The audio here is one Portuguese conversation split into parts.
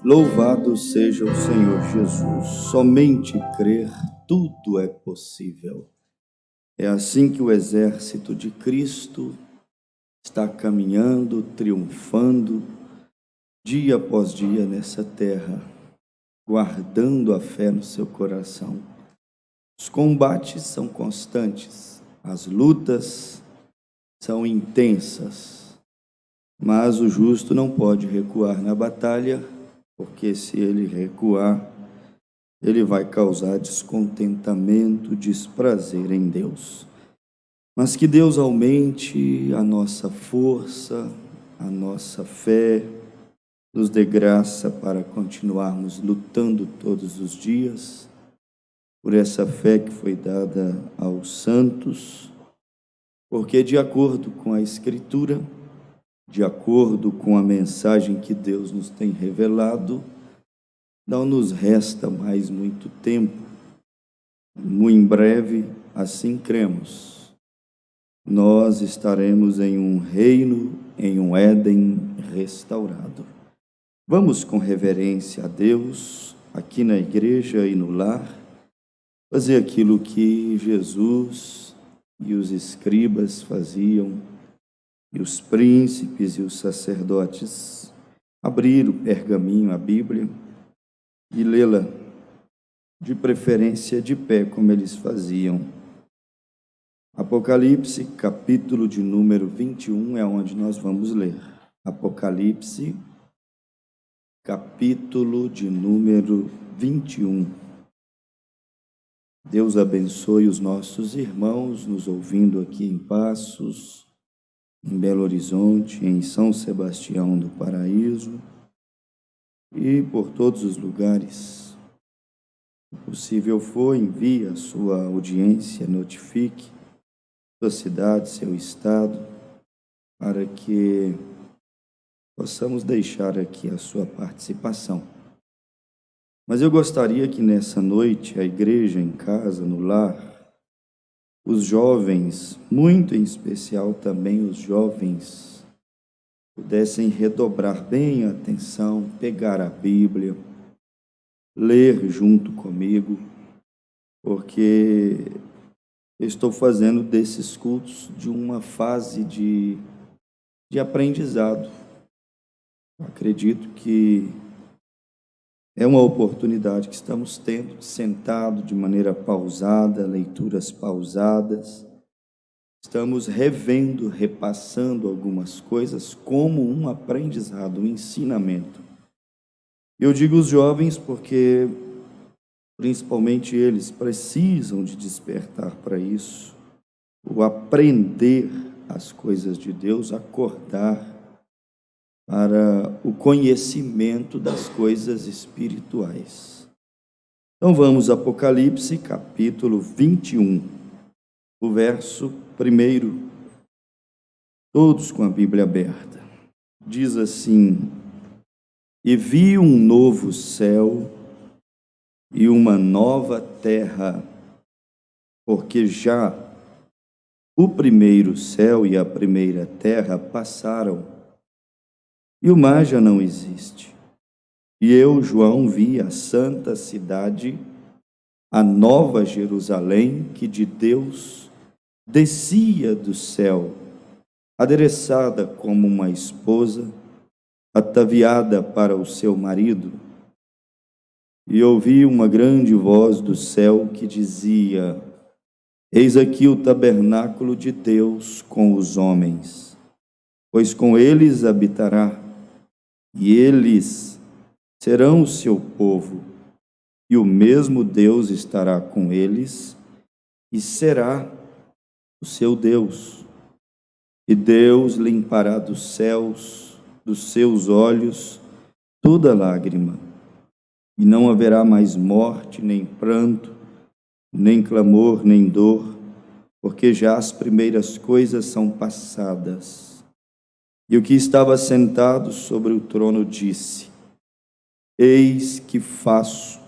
Louvado seja o Senhor Jesus. Somente crer, tudo é possível. É assim que o exército de Cristo está caminhando, triunfando, dia após dia nessa terra, guardando a fé no seu coração. Os combates são constantes, as lutas são intensas, mas o justo não pode recuar na batalha, porque se ele recuar, ele vai causar descontentamento, desprazer em Deus. Mas que Deus aumente a nossa força, a nossa fé, nos dê graça para continuarmos lutando todos os dias, por essa fé que foi dada aos santos, porque de acordo com a Escritura, de acordo com a mensagem que Deus nos tem revelado, não nos resta mais muito tempo. Muito em breve, assim cremos, nós estaremos em um reino, em um Éden restaurado. Vamos com reverência a Deus, aqui na igreja e no lar, fazer aquilo que Jesus e os escribas faziam, e os príncipes e os sacerdotes, abrir o pergaminho, a Bíblia, e lê-la, de preferência de pé, como eles faziam. Apocalipse, capítulo de número 21, é onde nós vamos ler. Apocalipse, capítulo de número 21. Deus abençoe os nossos irmãos, nos ouvindo aqui em Passos, em Belo Horizonte, em São Sebastião do Paraíso, e por todos os lugares. Se possível for, envie a sua audiência, notifique sua cidade, seu estado, para que possamos deixar aqui a sua participação. Mas eu gostaria que nessa noite, a igreja em casa, no lar, os jovens, muito em especial também os jovens, pudessem redobrar bem a atenção, pegar a Bíblia, ler junto comigo, porque estou fazendo desses cultos de uma fase de aprendizado. Acredito que é uma oportunidade que estamos tendo, sentado de maneira pausada, leituras pausadas. Estamos revendo, repassando algumas coisas como um aprendizado, um ensinamento. Eu digo os jovens porque, principalmente eles, precisam de despertar para isso, o aprender as coisas de Deus, acordar para o conhecimento das coisas espirituais. Então vamos, Apocalipse, capítulo 21, o verso 1, todos com a Bíblia aberta. Diz assim: E vi um novo céu e uma nova terra, porque já o primeiro céu e a primeira terra passaram, e o mar já não existe. E eu, João, vi a santa cidade, a nova Jerusalém, que de Deus descia do céu, adereçada como uma esposa, ataviada para o seu marido. E ouvi uma grande voz do céu que dizia: Eis aqui o tabernáculo de Deus com os homens, pois com eles habitará, e eles serão o seu povo, e o mesmo Deus estará com eles, e será o seu Deus. E Deus limpará dos céus, dos seus olhos, toda lágrima, e não haverá mais morte, nem pranto, nem clamor, nem dor, porque já as primeiras coisas são passadas. E o que estava sentado sobre o trono disse: Eis que faço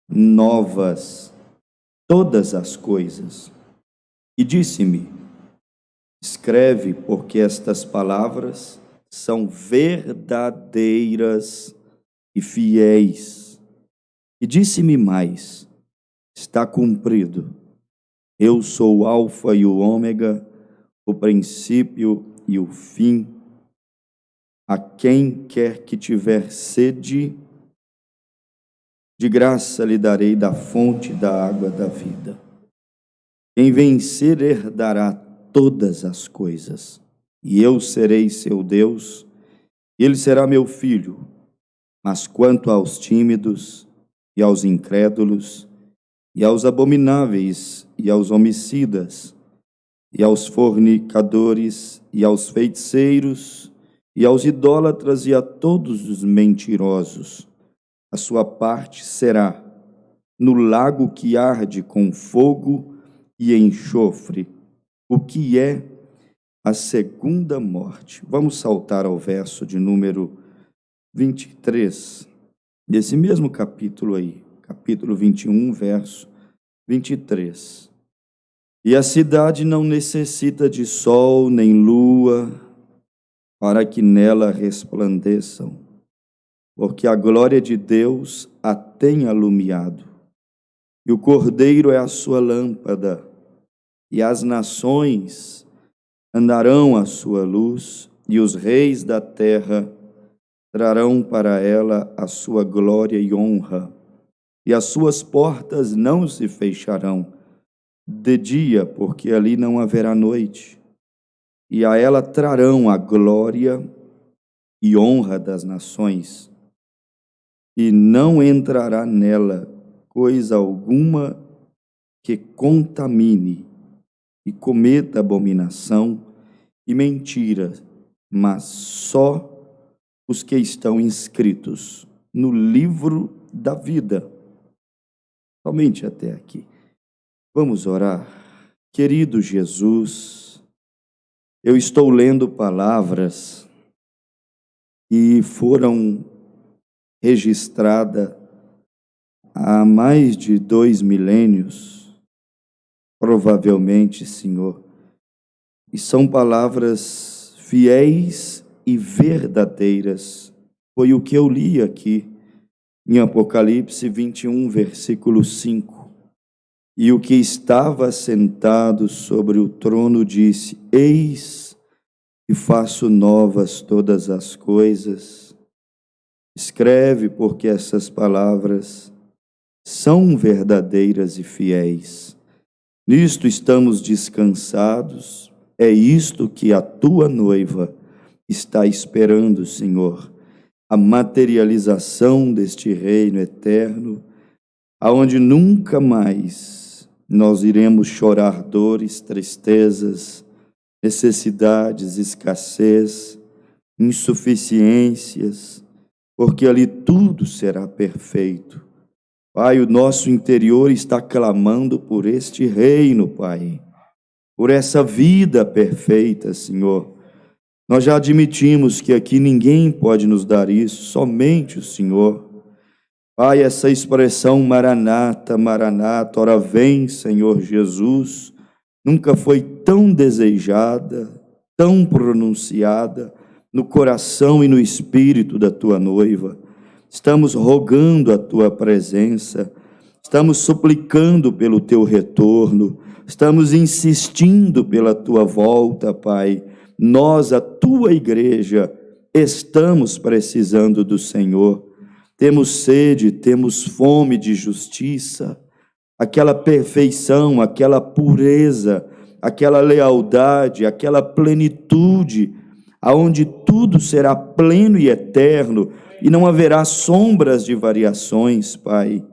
novas todas as coisas. E disse-me: Escreve, porque estas palavras são verdadeiras e fiéis. E disse-me mais: está cumprido. Eu sou o Alfa e o Ômega, o princípio e o fim. A quem quer que tiver sede, de graça lhe darei da fonte da água da vida. Quem vencer herdará todas as coisas, e eu serei seu Deus, e ele será meu filho. Mas quanto aos tímidos, e aos incrédulos, e aos abomináveis, e aos homicidas, e aos fornicadores, e aos feiticeiros, e aos idólatras, e a todos os mentirosos, a sua parte será no lago que arde com fogo e enxofre, o que é a segunda morte. Vamos saltar ao verso de número 23, desse mesmo capítulo aí, capítulo 21, verso 23. E a cidade não necessita de sol nem lua para que nela resplandeçam, porque a glória de Deus a tem alumiado, e o Cordeiro é a sua lâmpada, e as nações andarão à sua luz, e os reis da terra trarão para ela a sua glória e honra, e as suas portas não se fecharão de dia, porque ali não haverá noite, e a ela trarão a glória e honra das nações, e não entrará nela coisa alguma que contamine e cometa abominação e mentira, mas só os que estão inscritos no livro da vida. Somente até aqui. Vamos orar. Querido Jesus, eu estou lendo palavras que foram registradas há mais de 2 milênios, provavelmente, Senhor, e são palavras fiéis e verdadeiras. Foi o que eu li aqui em Apocalipse 21, versículo 5. E o que estava sentado sobre o trono disse: eis que faço novas todas as coisas. Escreve, porque essas palavras são verdadeiras e fiéis. Nisto estamos descansados. É isto que a tua noiva está esperando, Senhor, a materialização deste reino eterno, aonde nunca mais nós iremos chorar dores, tristezas, necessidades, escassez, insuficiências, porque ali tudo será perfeito. Pai, o nosso interior está clamando por este reino, Pai, por essa vida perfeita, Senhor. Nós já admitimos que aqui ninguém pode nos dar isso, somente o Senhor. Pai, essa expressão Maranata, Maranata, ora vem, Senhor Jesus, nunca foi tão desejada, tão pronunciada no coração e no espírito da tua noiva. Estamos rogando a tua presença, estamos suplicando pelo teu retorno, estamos insistindo pela tua volta, Pai. Nós, a tua igreja, estamos precisando do Senhor. Temos sede, temos fome de justiça, aquela perfeição, aquela pureza, aquela lealdade, aquela plenitude, aonde tudo será pleno e eterno, e não haverá sombras de variações, Pai.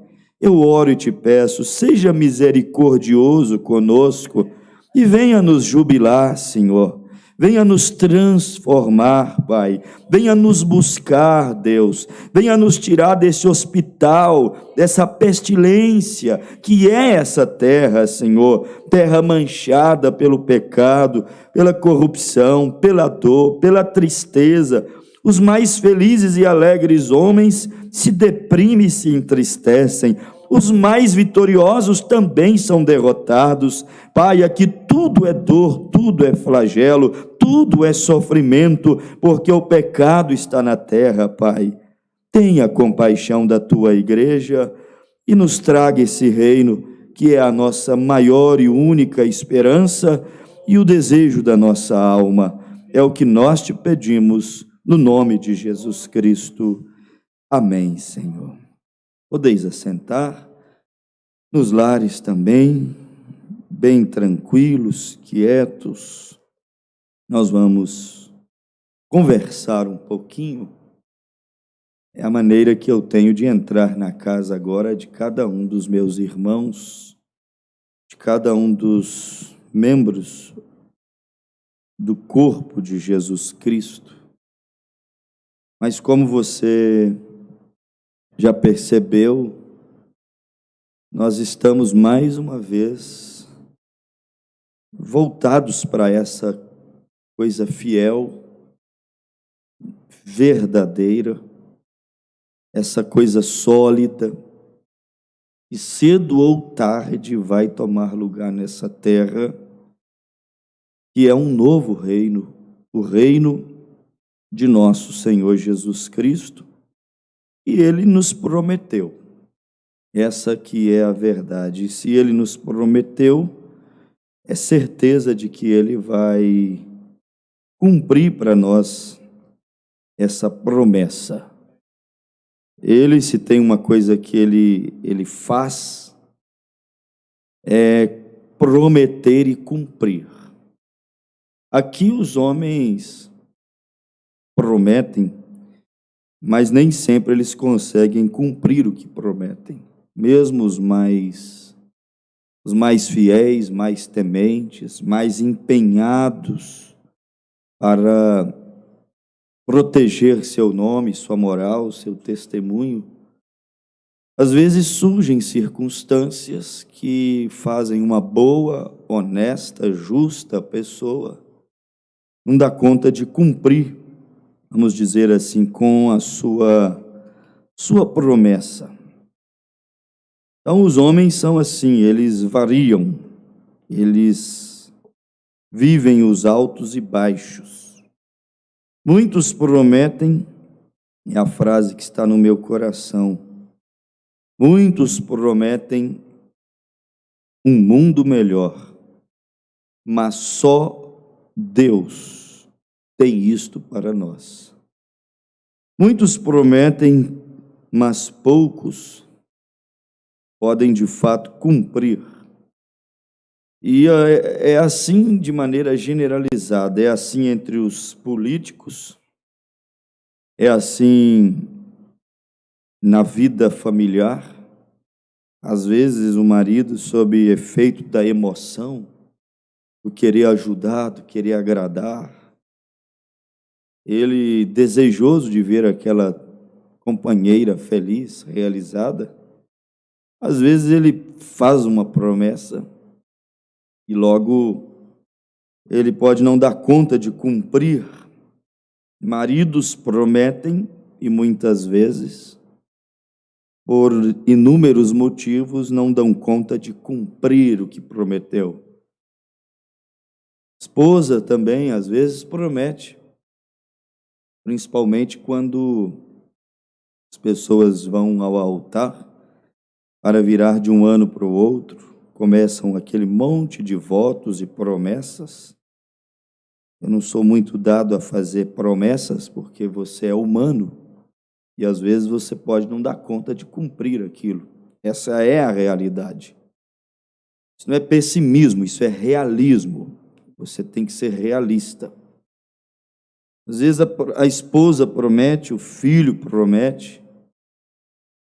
Eu oro e te peço, seja misericordioso conosco e venha nos jubilar, Senhor. Venha nos transformar, Pai. Venha nos buscar, Deus. Venha nos tirar desse hospital, dessa pestilência que é essa terra, Senhor. Terra manchada pelo pecado, pela corrupção, pela dor, pela tristeza. Os mais felizes e alegres homens se deprimem e se entristecem. Os mais vitoriosos também são derrotados. Pai, aqui tudo é dor, tudo é flagelo, tudo é sofrimento, porque o pecado está na terra, Pai. tenha compaixão da tua igreja e nos traga esse reino que é a nossa maior e única esperança e o desejo da nossa alma. É o que nós te pedimos, no nome de Jesus Cristo. Amém, Senhor. Podeis assentar, nos lares também, bem tranquilos, quietos. Nós vamos conversar um pouquinho. É a maneira que eu tenho de entrar na casa agora de cada um dos meus irmãos, de cada um dos membros do corpo de Jesus Cristo. Mas como você já percebeu, nós estamos mais uma vez voltados para essa coisa fiel, verdadeira, essa coisa sólida, e cedo ou tarde vai tomar lugar nessa terra, que é um novo reino, o reino de nosso Senhor Jesus Cristo, e Ele nos prometeu. Essa que é a verdade. E se Ele nos prometeu, é certeza de que Ele vai cumprir para nós essa promessa. Ele, se tem uma coisa que ele faz, é prometer e cumprir. Aqui os homens prometem, mas nem sempre eles conseguem cumprir o que prometem. Mesmo os mais fiéis, mais tementes, mais empenhados para proteger seu nome, sua moral, seu testemunho, às vezes surgem circunstâncias que fazem uma boa, honesta, justa pessoa não dar conta de cumprir, vamos dizer assim, com a sua promessa. Então, os homens são assim, eles variam, eles vivem os altos e baixos. Muitos prometem, é a frase que está no meu coração, muitos prometem um mundo melhor, mas só Deus tem isto para nós. Muitos prometem, mas poucos podem de fato cumprir. E é assim de maneira generalizada, é assim entre os políticos, é assim na vida familiar. Às vezes o marido, sob efeito da emoção, do querer ajudar, do querer agradar, ele desejoso de ver aquela companheira feliz, realizada, às vezes ele faz uma promessa e logo ele pode não dar conta de cumprir. Maridos prometem e muitas vezes, por inúmeros motivos, não dão conta de cumprir o que prometeu. Esposa também, às vezes, promete, principalmente quando as pessoas vão ao altar para virar de um ano para o outro, começam aquele monte de votos e promessas. Eu não sou muito dado a fazer promessas, porque você é humano, e às vezes você pode não dar conta de cumprir aquilo. Essa é a realidade. Isso não é pessimismo, isso é realismo. Você tem que ser realista. Às vezes a esposa promete, o filho promete,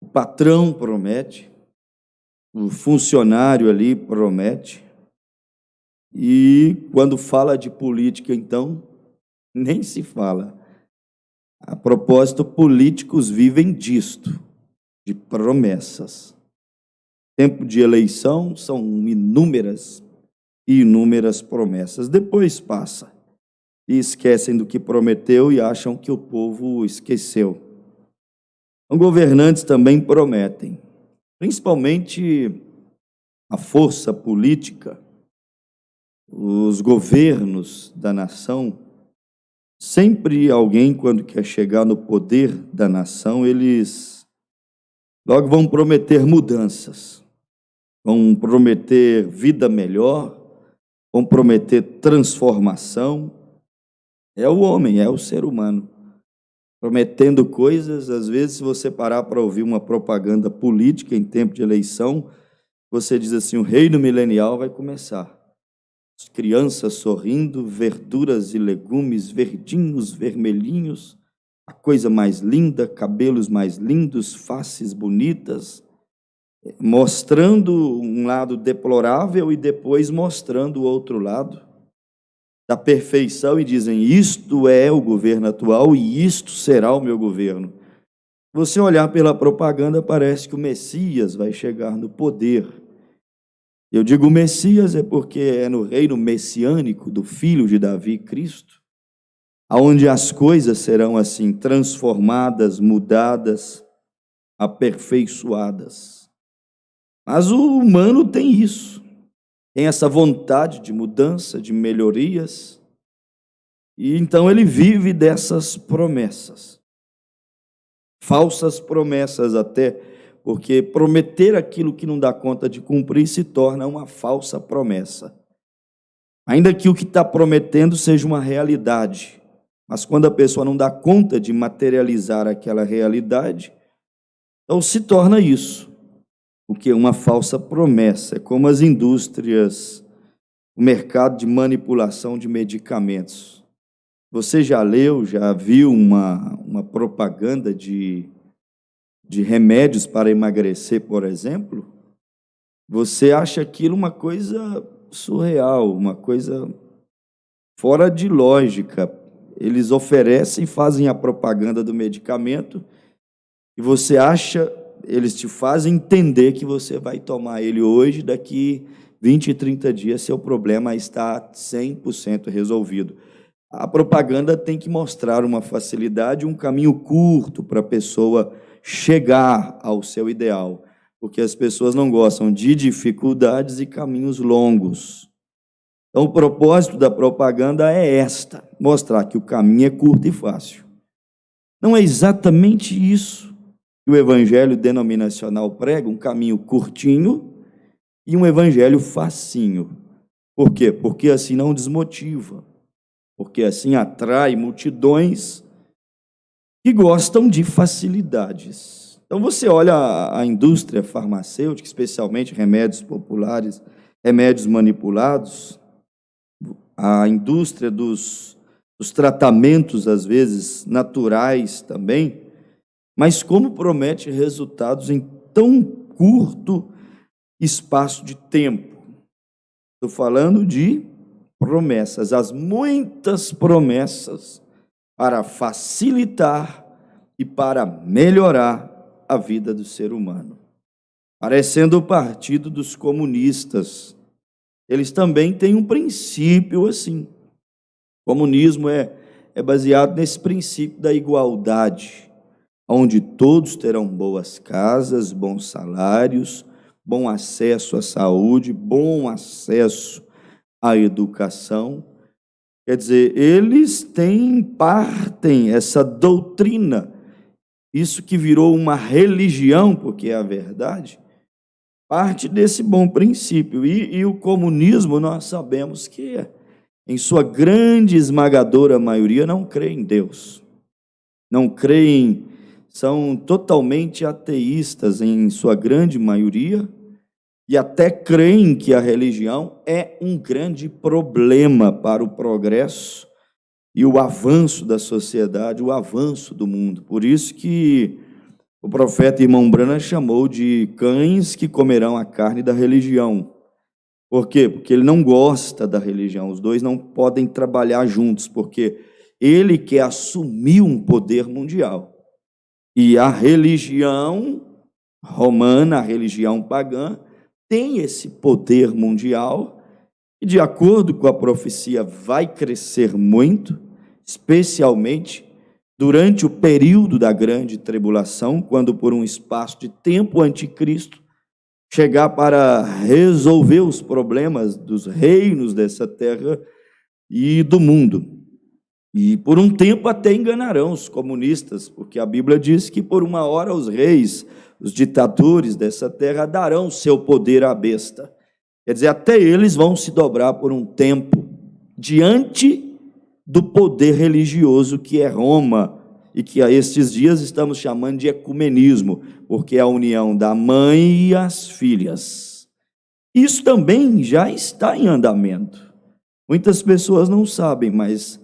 o patrão promete, o funcionário ali promete, e quando fala de política, então, nem se fala. A propósito, políticos vivem disto, de promessas. Tempo de eleição são inúmeras e inúmeras promessas. Depois passa e esquecem do que prometeu e acham que o povo esqueceu. Os governantes também prometem, principalmente a força política, os governos da nação Sempre alguém, quando quer chegar no poder da nação, eles logo vão prometer mudanças, vão prometer vida melhor, vão prometer transformação. É o homem, é o ser humano, prometendo coisas. Às vezes, se você parar para ouvir uma propaganda política em tempo de eleição, você diz assim: o reino milenial vai começar. As crianças sorrindo, verduras e legumes verdinhos, vermelhinhos, a coisa mais linda, cabelos mais lindos, faces bonitas, mostrando um lado deplorável e depois mostrando o outro lado da perfeição, e dizem: isto é o governo atual e isto será o meu governo. Você olhar pela propaganda, parece que o Messias vai chegar no poder. Eu digo Messias é porque é no reino messiânico do filho de Davi, Cristo, aonde as coisas serão assim transformadas, mudadas, aperfeiçoadas. Mas o humano tem isso, tem essa vontade de mudança, de melhorias, e então ele vive dessas promessas, falsas promessas até, porque prometer aquilo que não dá conta de cumprir se torna uma falsa promessa. Ainda que o que está prometendo seja uma realidade, mas quando a pessoa não dá conta de materializar aquela realidade, então se torna isso, o que é uma falsa promessa. É como as indústrias, o mercado de manipulação de medicamentos. Você já leu, já viu uma propaganda de remédios para emagrecer, por exemplo? Você acha aquilo uma coisa surreal, uma coisa fora de lógica. Eles oferecem, fazem a propaganda do medicamento e você acha, eles te fazem entender que você vai tomar ele hoje, daqui 20, 30 dias seu problema está 100% resolvido. A propaganda tem que mostrar uma facilidade, um caminho curto para a pessoa chegar ao seu ideal, porque as pessoas não gostam de dificuldades e caminhos longos. Então, o propósito da propaganda é mostrar que o caminho é curto e fácil. Não é exatamente isso que o evangelho denominacional prega, um caminho curtinho e um evangelho facinho. Por quê? Porque assim não desmotiva, porque assim atrai multidões que gostam de facilidades. Então você olha a indústria farmacêutica, especialmente remédios populares, remédios manipulados, a indústria dos tratamentos, às vezes naturais também, mas como promete resultados em tão curto espaço de tempo. Estou falando de promessas, as muitas promessas para facilitar e para melhorar a vida do ser humano. Parecendo o partido dos comunistas, eles também têm um princípio assim. O comunismo é baseado nesse princípio da igualdade, onde todos terão boas casas, bons salários, bom acesso à saúde, bom acesso à educação. Quer dizer, eles partem essa doutrina, isso que virou uma religião, porque é a verdade, parte desse bom princípio. E o comunismo, nós sabemos que, em sua grande esmagadora maioria, não crê em Deus, não creem, são totalmente ateístas em sua grande maioria, e até creem que a religião é um grande problema para o progresso e o avanço da sociedade, o avanço do mundo. Por isso que o profeta Irmão Branham chamou de cães que comerão a carne da religião. Por quê? Porque ele não gosta da religião, os dois não podem trabalhar juntos, porque ele quer assumir um poder mundial. E a religião romana, a religião pagã, tem esse poder mundial e, de acordo com a profecia, vai crescer muito, especialmente durante o período da grande tribulação, quando por um espaço de tempo o anticristo chegar para resolver os problemas dos reinos dessa terra e do mundo. E por um tempo até enganarão os comunistas, porque a Bíblia diz que por uma hora os reis, os ditadores dessa terra darão seu poder à besta. Quer dizer, até eles vão se dobrar por um tempo diante do poder religioso que é Roma, e que a estes dias estamos chamando de ecumenismo, porque é a união da mãe e as filhas. Isso também já está em andamento. Muitas pessoas não sabem, mas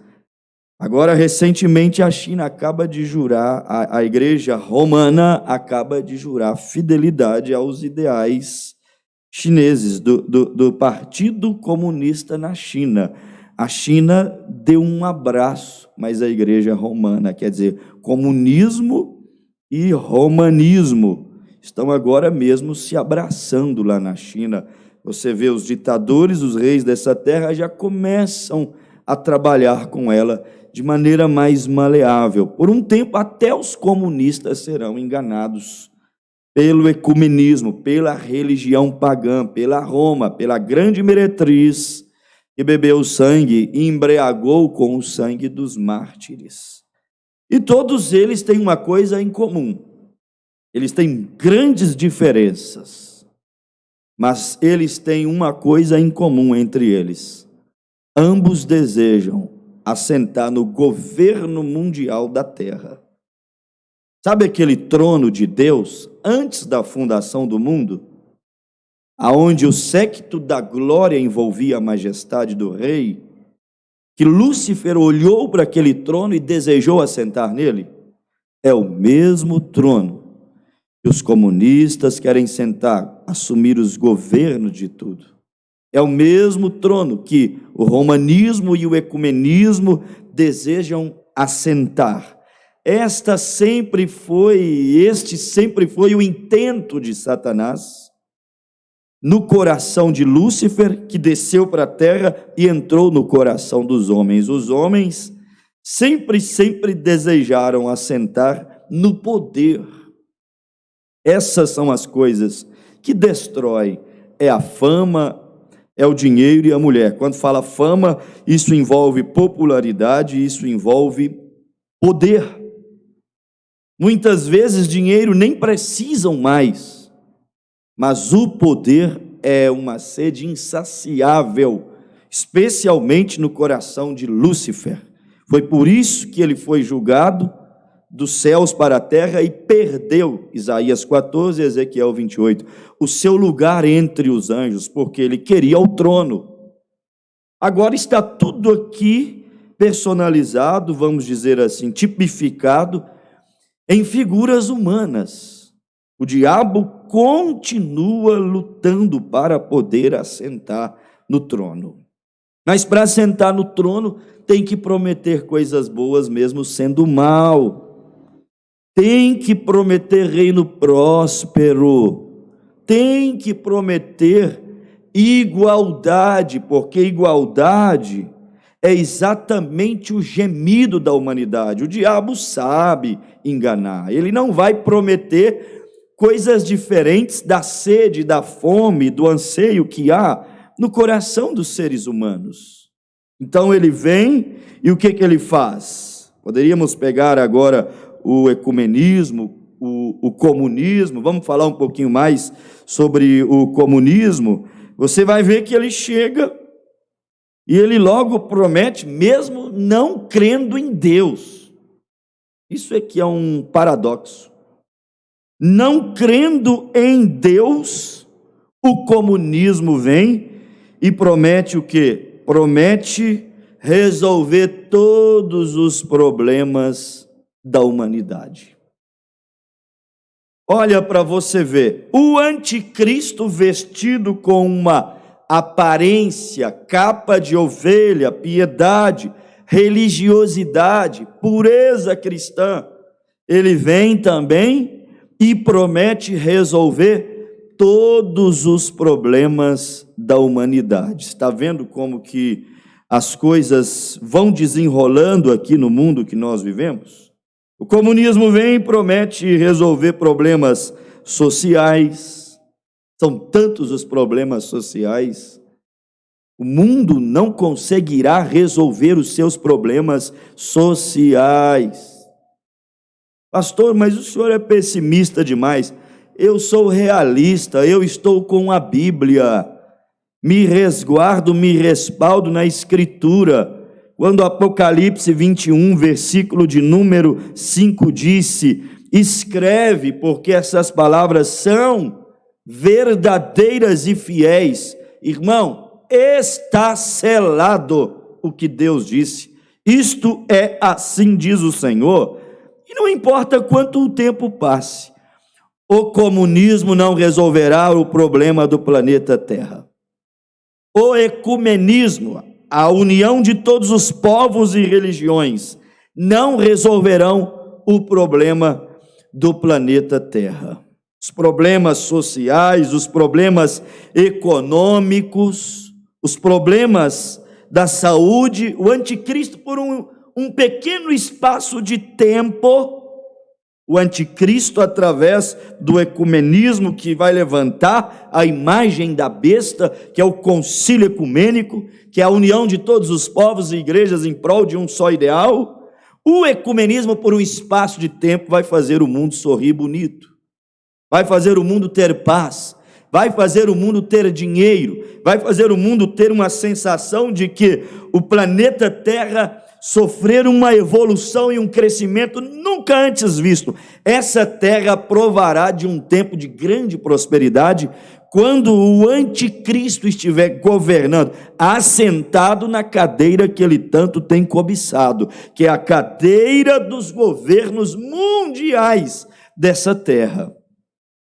agora, recentemente, a China acaba de jurar, a Igreja Romana acaba de jurar fidelidade aos ideais chineses, do Partido Comunista na China. A China deu um abraço, mas a Igreja Romana, quer dizer, comunismo e romanismo, estão agora mesmo se abraçando lá na China. Você vê os ditadores, os reis dessa terra já começam a trabalhar com ela de maneira mais maleável. Por um tempo, até os comunistas serão enganados pelo ecumenismo, pela religião pagã, pela Roma, pela grande meretriz que bebeu sangue e embriagou com o sangue dos mártires. E todos eles têm uma coisa em comum. Eles têm grandes diferenças, mas eles têm uma coisa em comum entre eles. Ambos desejam assentar no governo mundial da terra. Sabe aquele trono de Deus antes da fundação do mundo, aonde o séquito da glória envolvia a majestade do rei, que Lúcifer olhou para aquele trono e desejou assentar nele? É o mesmo trono que os comunistas querem sentar, assumir os governos de tudo. É o mesmo trono que o romanismo e o ecumenismo desejam assentar. Este sempre foi o intento de Satanás no coração de Lúcifer, que desceu para a terra e entrou no coração dos homens. Os homens sempre desejaram assentar no poder. Essas são as coisas que destroem. É a fama, é o dinheiro e a mulher. Quando fala fama, isso envolve popularidade, isso envolve poder. Muitas vezes dinheiro nem precisam mais, mas o poder é uma sede insaciável, especialmente no coração de Lúcifer. Foi por isso que ele foi julgado dos céus para a terra e perdeu, Isaías 14, Ezequiel 28, o seu lugar entre os anjos, porque ele queria o trono. Agora está tudo aqui personalizado, vamos dizer assim, tipificado em figuras humanas. O diabo continua lutando para poder assentar no trono. Mas para assentar no trono, tem que prometer coisas boas mesmo sendo mal. Tem que prometer reino próspero. Tem que prometer igualdade, porque igualdade é exatamente o gemido da humanidade. O diabo sabe enganar. Ele não vai prometer coisas diferentes da sede, da fome, do anseio que há no coração dos seres humanos. Então ele vem e o que ele faz? Poderíamos pegar agora o ecumenismo, o comunismo, vamos falar um pouquinho mais sobre o comunismo. Você vai ver que ele chega e ele logo promete, mesmo não crendo em Deus. Isso é que é um paradoxo. Não crendo em Deus, o comunismo vem e promete o quê? Promete resolver todos os problemas da humanidade. Olha para você ver, o anticristo vestido com uma aparência, capa de ovelha, piedade, religiosidade, pureza cristã, ele vem também e promete resolver todos os problemas da humanidade. Está vendo como que as coisas vão desenrolando aqui no mundo que nós vivemos? O comunismo vem e promete resolver problemas sociais. São tantos os problemas sociais. O mundo não conseguirá resolver os seus problemas sociais. Pastor, mas o senhor é pessimista demais. Eu sou realista, eu estou com a Bíblia. Me resguardo, me respaldo na Escritura. Quando Apocalipse 21, versículo de número 5 disse: escreve, porque essas palavras são verdadeiras e fiéis. Irmão, está selado o que Deus disse. Isto é assim diz o Senhor. E não importa quanto o tempo passe, o comunismo não resolverá o problema do planeta Terra. O ecumenismo, a união de todos os povos e religiões, não resolverão o problema do planeta Terra. Os problemas sociais, os problemas econômicos, os problemas da saúde, o anticristo, por um pequeno espaço de tempo, o anticristo, através do ecumenismo, que vai levantar a imagem da besta, que é o concílio ecumênico, que é a união de todos os povos e igrejas em prol de um só ideal. O ecumenismo, por um espaço de tempo, vai fazer o mundo sorrir bonito, vai fazer o mundo ter paz, vai fazer o mundo ter dinheiro, vai fazer o mundo ter uma sensação de que o planeta Terra sofrer uma evolução e um crescimento nunca antes visto. Essa terra provará de um tempo de grande prosperidade, quando o anticristo estiver governando, assentado na cadeira que ele tanto tem cobiçado, que é a cadeira dos governos mundiais dessa terra.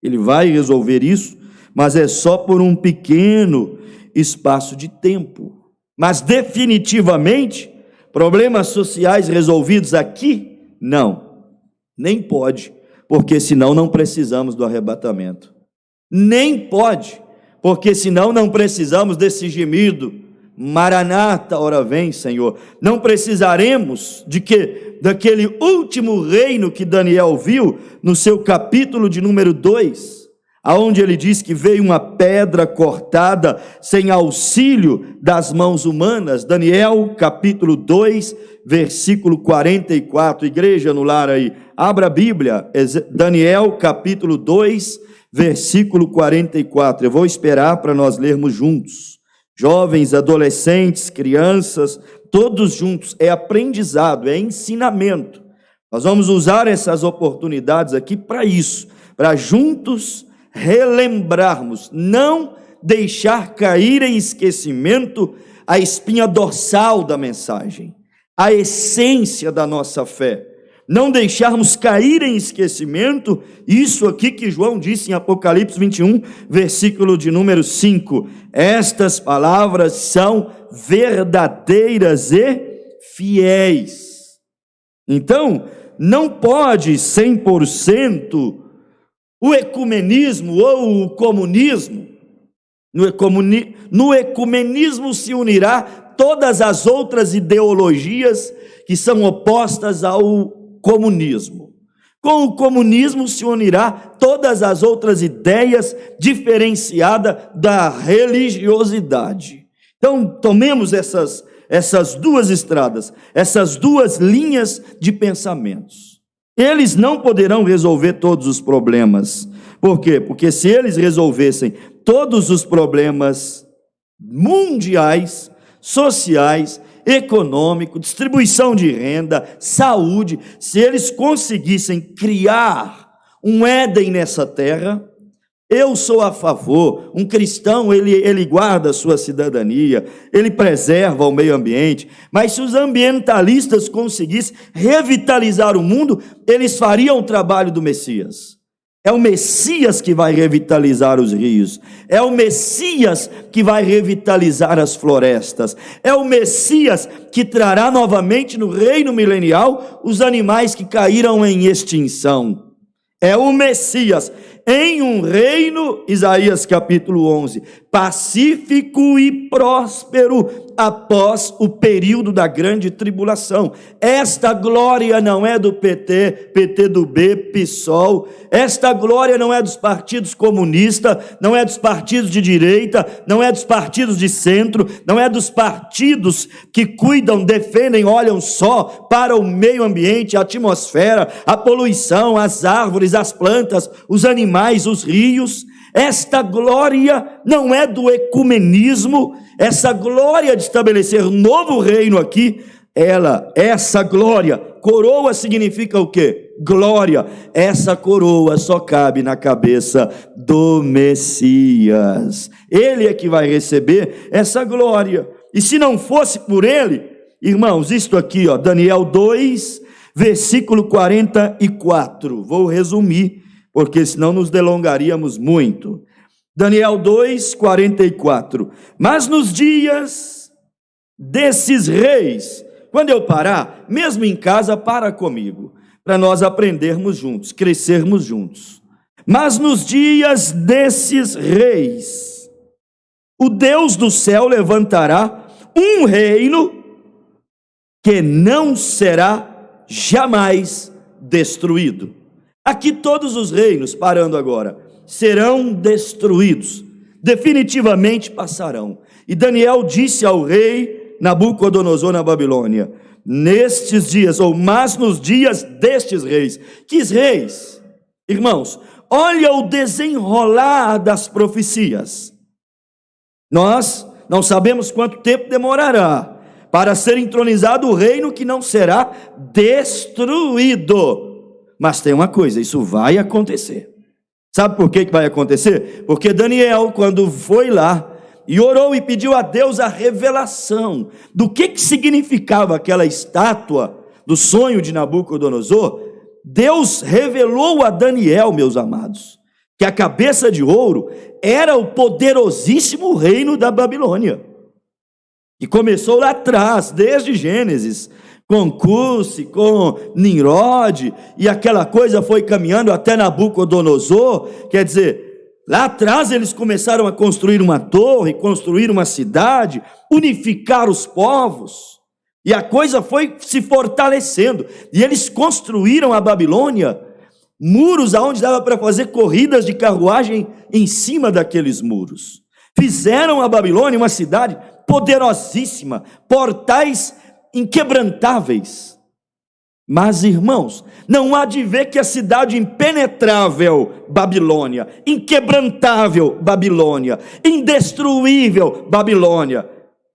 Ele vai resolver isso, mas é só por um pequeno espaço de tempo. Mas definitivamente, problemas sociais resolvidos aqui? Não, nem pode, porque senão não precisamos do arrebatamento. Nem pode, porque senão não precisamos desse gemido: Maranata, ora vem, Senhor. Não precisaremos de quê? Daquele último reino que Daniel viu no seu capítulo de número 2, aonde ele diz que veio uma pedra cortada sem auxílio das mãos humanas. Daniel capítulo 2, versículo 44, igreja no lar aí, abra a Bíblia, Daniel capítulo 2, versículo 44, eu vou esperar para nós lermos juntos, jovens, adolescentes, crianças, todos juntos, é aprendizado, é ensinamento. Nós vamos usar essas oportunidades aqui para isso, para juntos relembrarmos, não deixar cair em esquecimento a espinha dorsal da mensagem, a essência da nossa fé, não deixarmos cair em esquecimento isso aqui que João disse em Apocalipse 21, versículo de número 5, estas palavras são verdadeiras e fiéis. Então, não pode 100% o ecumenismo ou o comunismo. No ecumenismo se unirá todas as outras ideologias que são opostas ao comunismo. Com o comunismo se unirá todas as outras ideias diferenciadas da religiosidade. Então, tomemos essas duas estradas, essas duas linhas de pensamentos. Eles não poderão resolver todos os problemas. Por quê? Porque se eles resolvessem todos os problemas mundiais, sociais, econômico, distribuição de renda, saúde, se eles conseguissem criar um Éden nessa terra, eu sou a favor. Um cristão, ele guarda a sua cidadania, ele preserva o meio ambiente, mas se os ambientalistas conseguissem revitalizar o mundo, eles fariam o trabalho do Messias. É o Messias que vai revitalizar os rios, é o Messias que vai revitalizar as florestas, é o Messias que trará novamente no reino milenial os animais que caíram em extinção. É o Messias, em um reino, Isaías capítulo 11, pacífico e próspero após o período da grande tribulação. Esta glória não é do PT, PTdoB, PSOL, esta glória não é dos partidos comunistas, não é dos partidos de direita, não é dos partidos de centro, não é dos partidos que cuidam, defendem, olham só para o meio ambiente, a atmosfera, a poluição, as árvores, as plantas, os animais, os rios. Esta glória não é do ecumenismo, essa glória de estabelecer um novo reino aqui, essa glória, coroa significa o quê? Glória. Essa coroa só cabe na cabeça do Messias. Ele é que vai receber essa glória. E se não fosse por ele, irmãos, isto aqui, ó, Daniel 2, versículo 44, vou resumir, porque senão nos delongaríamos muito. Daniel 2, 44. Mas nos dias desses reis, quando eu parar, mesmo em casa, para comigo, para nós aprendermos juntos, crescermos juntos. Mas nos dias desses reis, o Deus do céu levantará um reino que não será jamais destruído. Aqui todos os reinos, parando agora, serão destruídos, definitivamente passarão. E Daniel disse ao rei Nabucodonosor na Babilônia, nestes dias, ou mas nos dias destes reis. Que reis? Irmãos, olha o desenrolar das profecias. Nós não sabemos quanto tempo demorará para ser entronizado o reino que não será destruído. Mas tem uma coisa, isso vai acontecer. Sabe por que vai acontecer? Porque Daniel, quando foi lá e orou e pediu a Deus a revelação do que significava aquela estátua do sonho de Nabucodonosor, Deus revelou a Daniel, meus amados, que a cabeça de ouro era o poderosíssimo reino da Babilônia, que começou lá atrás, desde Gênesis, com Cusi, com Nimrod, e aquela coisa foi caminhando até Nabucodonosor. Quer dizer, lá atrás eles começaram a construir uma torre, construir uma cidade, unificar os povos, e a coisa foi se fortalecendo, e eles construíram a Babilônia, muros aonde dava para fazer corridas de carruagem em cima daqueles muros. Fizeram a Babilônia uma cidade poderosíssima, portais inquebrantáveis. Mas, irmãos, não há de ver que a cidade impenetrável Babilônia, inquebrantável Babilônia, indestruível Babilônia,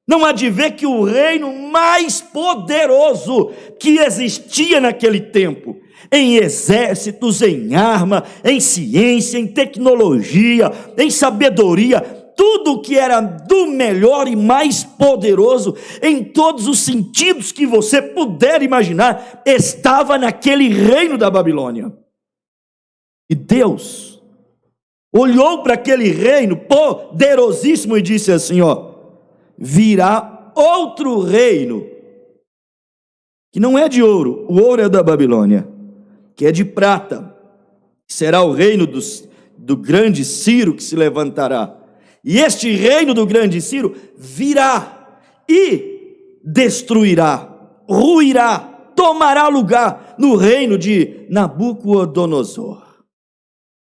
não há de ver que o reino mais poderoso que existia naquele tempo, em exércitos, em arma, em ciência, em tecnologia, em sabedoria, tudo que era do melhor e mais poderoso, em todos os sentidos que você puder imaginar, estava naquele reino da Babilônia. E Deus olhou para aquele reino poderosíssimo e disse assim, ó, virá outro reino, que não é de ouro, o ouro é da Babilônia, que é de prata, será o reino do grande Ciro que se levantará. E este reino do grande Ciro virá e destruirá, ruirá, tomará lugar no reino de Nabucodonosor.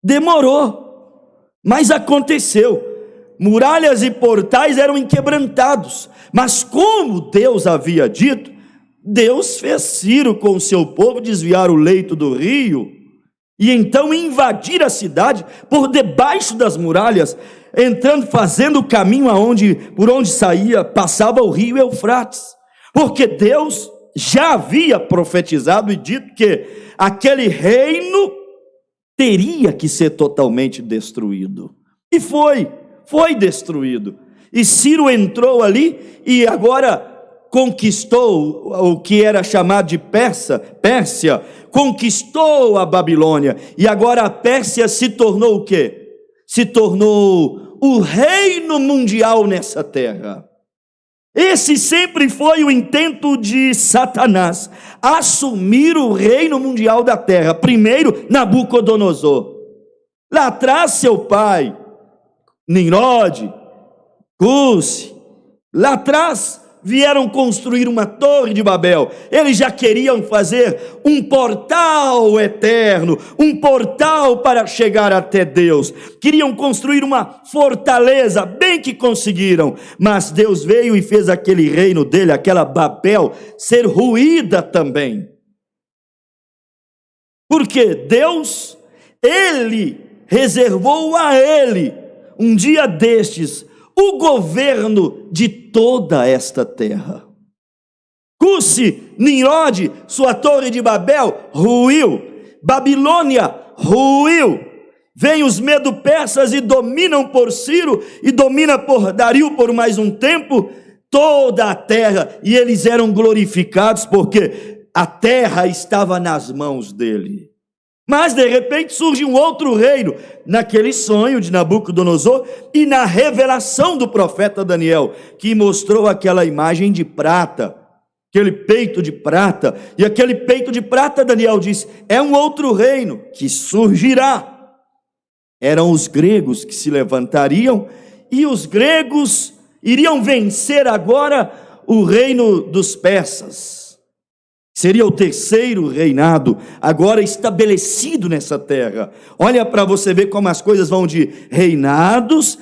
Demorou, mas aconteceu. Muralhas e portais eram inquebrantados, mas como Deus havia dito, Deus fez Ciro com o seu povo desviar o leito do rio e então invadir a cidade por debaixo das muralhas, entrando, fazendo o caminho por onde saía, passava o rio Eufrates, porque Deus já havia profetizado e dito que aquele reino teria que ser totalmente destruído, e foi destruído, e Ciro entrou ali, e agora conquistou o que era chamado de Pérsia, conquistou a Babilônia, e agora a Pérsia se tornou o quê? Se tornou o reino mundial nessa terra. Esse sempre foi o intento de Satanás, assumir o reino mundial da terra. Primeiro Nabucodonosor, Lá atrás, seu pai, Nimrod, Cusi, lá atrás vieram construir uma torre de Babel. Eles já queriam fazer um portal eterno, um portal para chegar até Deus. Queriam construir uma fortaleza, bem que conseguiram. Mas Deus veio e fez aquele reino dele, aquela Babel, ser ruída também. Porque Deus, Ele reservou a ele, um dia destes, o governo de toda esta terra. Cusi, Nimrod, sua torre de Babel, ruiu. Babilônia, ruiu. Vêm os medo-persas e dominam por Ciro, e domina por Dario por mais um tempo, toda a terra, e eles eram glorificados, porque a terra estava nas mãos dele. Mas de repente surge um outro reino, naquele sonho de Nabucodonosor e na revelação do profeta Daniel, que mostrou aquela imagem de prata, aquele peito de prata, e aquele peito de prata, Daniel diz, é um outro reino que surgirá. Eram os gregos que se levantariam, e os gregos iriam vencer agora o reino dos persas. Seria o terceiro reinado, agora estabelecido nessa terra. Olha para você ver como as coisas vão de reinados,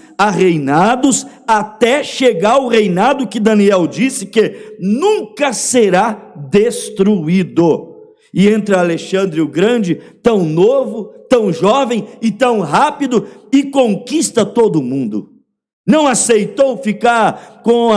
até chegar ao reinado que Daniel disse que nunca será destruído. E entra Alexandre o Grande, tão novo, tão jovem e tão rápido, e conquista todo mundo. Não aceitou ficar com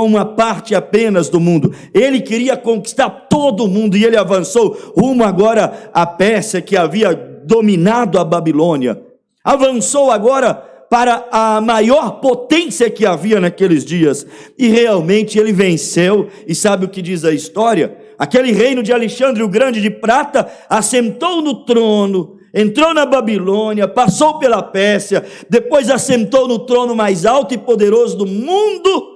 uma parte apenas do mundo. Ele queria conquistar todo mundo, e ele avançou rumo agora à Pérsia, que havia dominado a Babilônia. Avançou agora para a maior potência que havia naqueles dias, e realmente ele venceu. E sabe o que diz a história? Aquele reino de Alexandre o Grande de prata assentou no trono, entrou na Babilônia, passou pela Pérsia, depois assentou no trono mais alto e poderoso do mundo,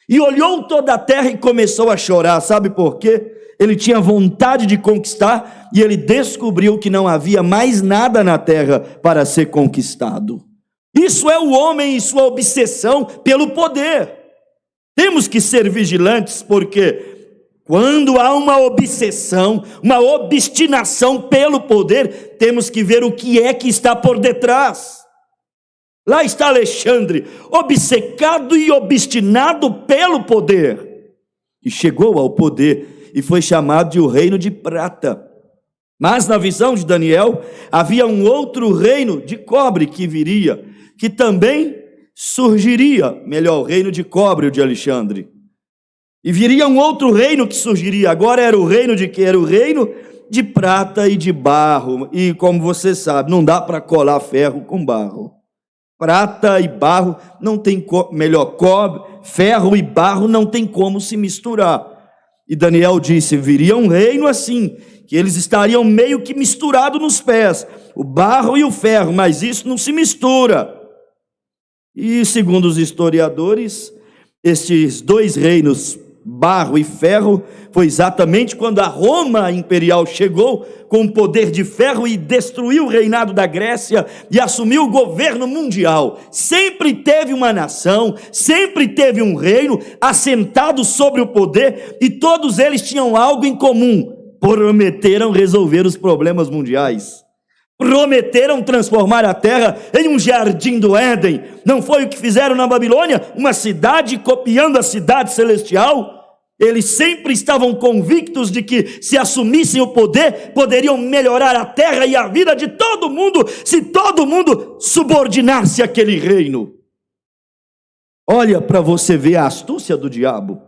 e olhou toda a terra e começou a chorar. Sabe por quê? Ele tinha vontade de conquistar, e ele descobriu que não havia mais nada na terra para ser conquistado. Isso é o homem e sua obsessão pelo poder. Temos que ser vigilantes, porque quando há uma obsessão, uma obstinação pelo poder, temos que ver o que é que está por detrás. Lá está Alexandre, obcecado e obstinado pelo poder, e chegou ao poder, e foi chamado de o reino de prata. Mas na visão de Daniel, havia um outro reino de cobre que viria, que também surgiria, melhor, o reino de cobre, o de Alexandre. E viria um outro reino que surgiria. Agora era o reino de quê? Era o reino de prata e de barro. E como você sabe, não dá para colar ferro com barro. Prata e barro não tem melhor, cobre, ferro e barro não tem como se misturar. E Daniel disse, viria um reino assim, que eles estariam meio que misturados nos pés, o barro e o ferro, mas isso não se mistura. E segundo os historiadores, estes dois reinos, barro e ferro, foi exatamente quando a Roma imperial chegou com o poder de ferro e destruiu o reinado da Grécia e assumiu o governo mundial. Sempre teve uma nação, sempre teve um reino assentado sobre o poder, e todos eles tinham algo em comum: prometeram resolver os problemas mundiais. Prometeram transformar a terra em um jardim do Éden. Não foi o que fizeram na Babilônia? Uma cidade copiando a cidade celestial? Eles sempre estavam convictos de que, se assumissem o poder, poderiam melhorar a terra e a vida de todo mundo, se todo mundo subordinasse aquele reino. Olha para você ver a astúcia do diabo.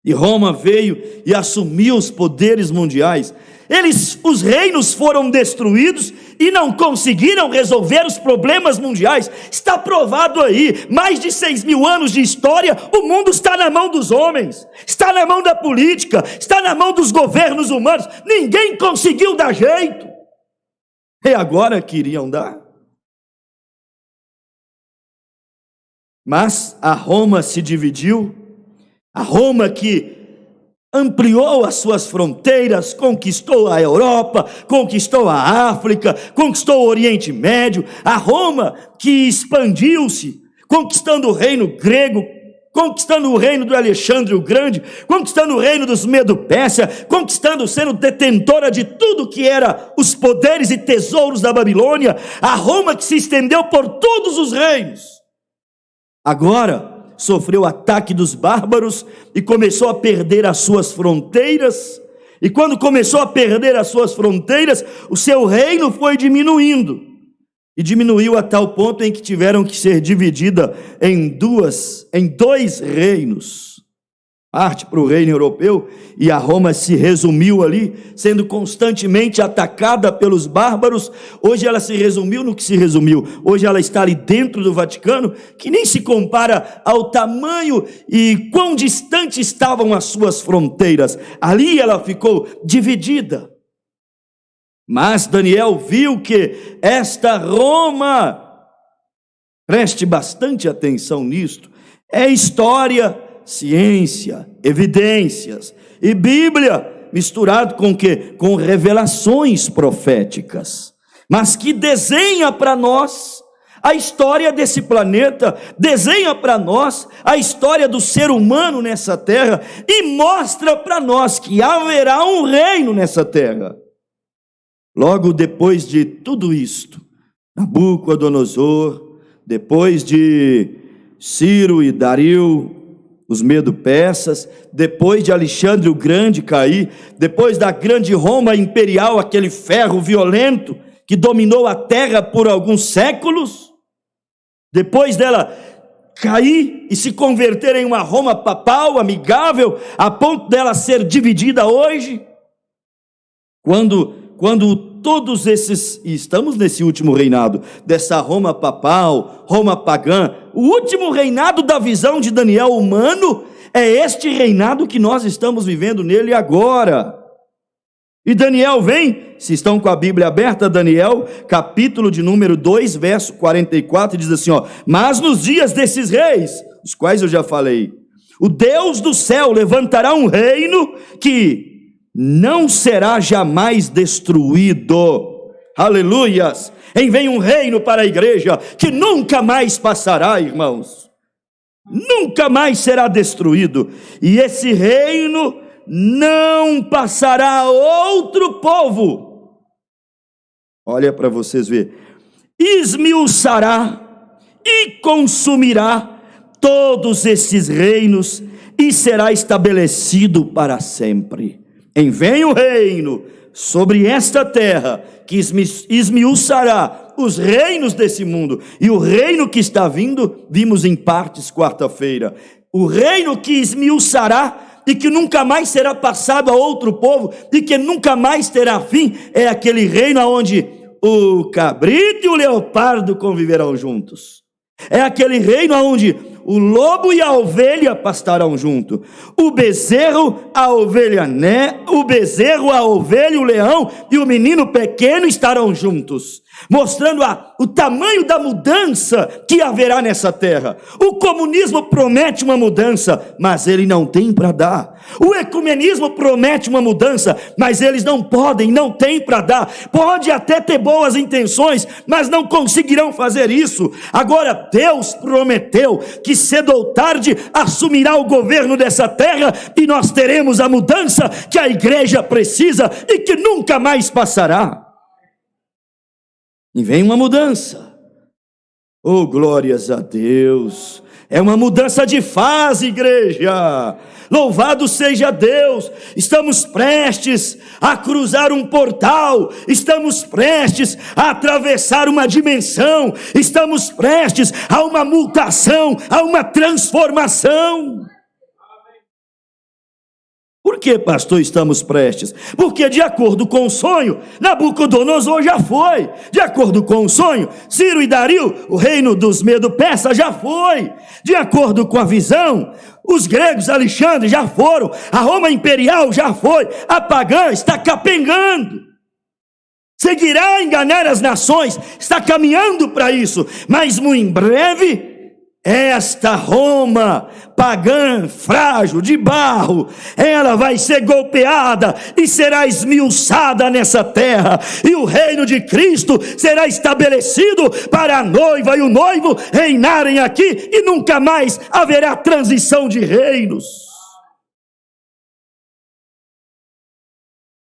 E Roma veio e assumiu os poderes mundiais. Os reinos foram destruídos e não conseguiram resolver os problemas mundiais. Está provado aí, mais de 6.000 anos de história, o mundo está na mão dos homens, está na mão da política, está na mão dos governos humanos. Ninguém conseguiu dar jeito. E agora queriam dar. Mas a Roma se dividiu. A Roma que ampliou as suas fronteiras, conquistou a Europa, conquistou a África, conquistou o Oriente Médio. A Roma que expandiu-se, conquistando o reino grego, conquistando o reino do Alexandre o Grande, conquistando o reino dos Medo-Pérsia, conquistando, sendo detentora de tudo que era os poderes e tesouros da Babilônia. A Roma que se estendeu por todos os reinos, agora sofreu o ataque dos bárbaros e começou a perder as suas fronteiras. E quando começou a perder as suas fronteiras, o seu reino foi diminuindo, e diminuiu a tal ponto em que tiveram que ser dividida em dois reinos, parte para o reino europeu, e a Roma se resumiu ali, sendo constantemente atacada pelos bárbaros. Hoje ela se resumiu no que se resumiu. Hoje ela está ali dentro do Vaticano, que nem se compara ao tamanho e quão distante estavam as suas fronteiras. Ali ela ficou dividida. Mas Daniel viu que esta Roma, preste bastante atenção nisto, é história, ciência, evidências e Bíblia misturado com quê? Com revelações proféticas, mas que desenha para nós a história desse planeta, desenha para nós a história do ser humano nessa terra e mostra para nós que haverá um reino nessa terra. Logo depois de tudo isto, Nabucodonosor, depois de Ciro e Dario, os Medo-Persas, depois de Alexandre o Grande cair, depois da grande Roma imperial, aquele ferro violento que dominou a terra por alguns séculos, depois dela cair e se converter em uma Roma papal, amigável, a ponto dela ser dividida hoje, quando todos esses, e estamos nesse último reinado, dessa Roma papal, Roma pagã, o último reinado da visão de Daniel humano, é este reinado que nós estamos vivendo nele agora. E Daniel vem, se estão com a Bíblia aberta, Daniel, capítulo de número 2, verso 44, diz assim, mas nos dias desses reis, os quais eu já falei, o Deus do céu levantará um reino que não será jamais destruído. Aleluias! Vem um reino para a igreja que nunca mais passará, irmãos. Nunca mais será destruído. E esse reino não passará a outro povo. Olha para vocês verem. Esmiuçará e consumirá todos esses reinos e será estabelecido para sempre. Vem o reino sobre esta terra que esmiuçará os reinos desse mundo. E o reino que está vindo, vimos em partes quarta-feira, o reino que esmiuçará e que nunca mais será passado a outro povo e que nunca mais terá fim, é aquele reino onde o cabrito e o leopardo conviverão juntos. É aquele reino onde o lobo e a ovelha pastarão junto, o bezerro, a ovelha, o bezerro, a ovelha, o leão e o menino pequeno estarão juntos, mostrando o tamanho da mudança que haverá nessa terra. O comunismo promete uma mudança, mas ele não tem para dar. O ecumenismo promete uma mudança, mas eles não podem, não têm para dar. Pode até ter boas intenções, mas não conseguirão fazer isso. Agora Deus prometeu que cedo ou tarde assumirá o governo dessa terra e nós teremos a mudança que a igreja precisa e que nunca mais passará. E vem uma mudança. Oh, glórias a Deus. É uma mudança de fase, igreja. Louvado seja Deus. Estamos prestes a cruzar um portal. Estamos prestes a atravessar uma dimensão. Estamos prestes a uma mutação, a uma transformação. Por que, pastor, estamos prestes? Porque de acordo com o sonho, Nabucodonosor já foi. De acordo com o sonho, Ciro e Dario, o reino dos Medo-Persas, já foi. De acordo com a visão, os gregos, Alexandre, já foram. A Roma imperial já foi. A pagã está capengando. Seguirá a enganar as nações, está caminhando para isso. Mas muito em breve, esta Roma pagã, frágil, de barro, ela vai ser golpeada e será esmiuçada nessa terra, e o reino de Cristo será estabelecido para a noiva e o noivo reinarem aqui, e nunca mais haverá transição de reinos.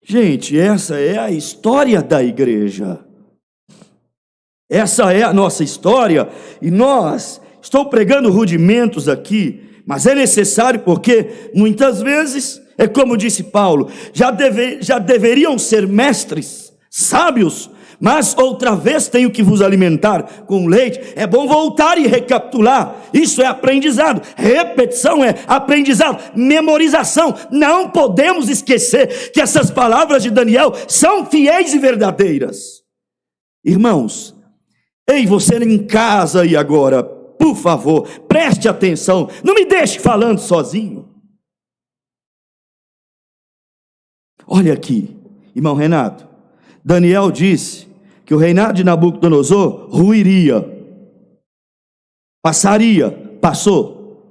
Gente, essa é a história da igreja. Essa é a nossa história, e estou pregando rudimentos aqui, mas é necessário porque muitas vezes, é como disse Paulo, já deveriam ser mestres, sábios, mas outra vez tenho que vos alimentar com leite. É bom voltar e recapitular, isso é aprendizado, repetição é aprendizado, memorização. Não podemos esquecer que essas palavras de Daniel são fiéis e verdadeiras. Irmãos, ei, você em casa e agora, por favor, preste atenção, não me deixe falando sozinho. Olha aqui, irmão Renato, Daniel disse que o reinado de Nabucodonosor ruiria, passaria, passou,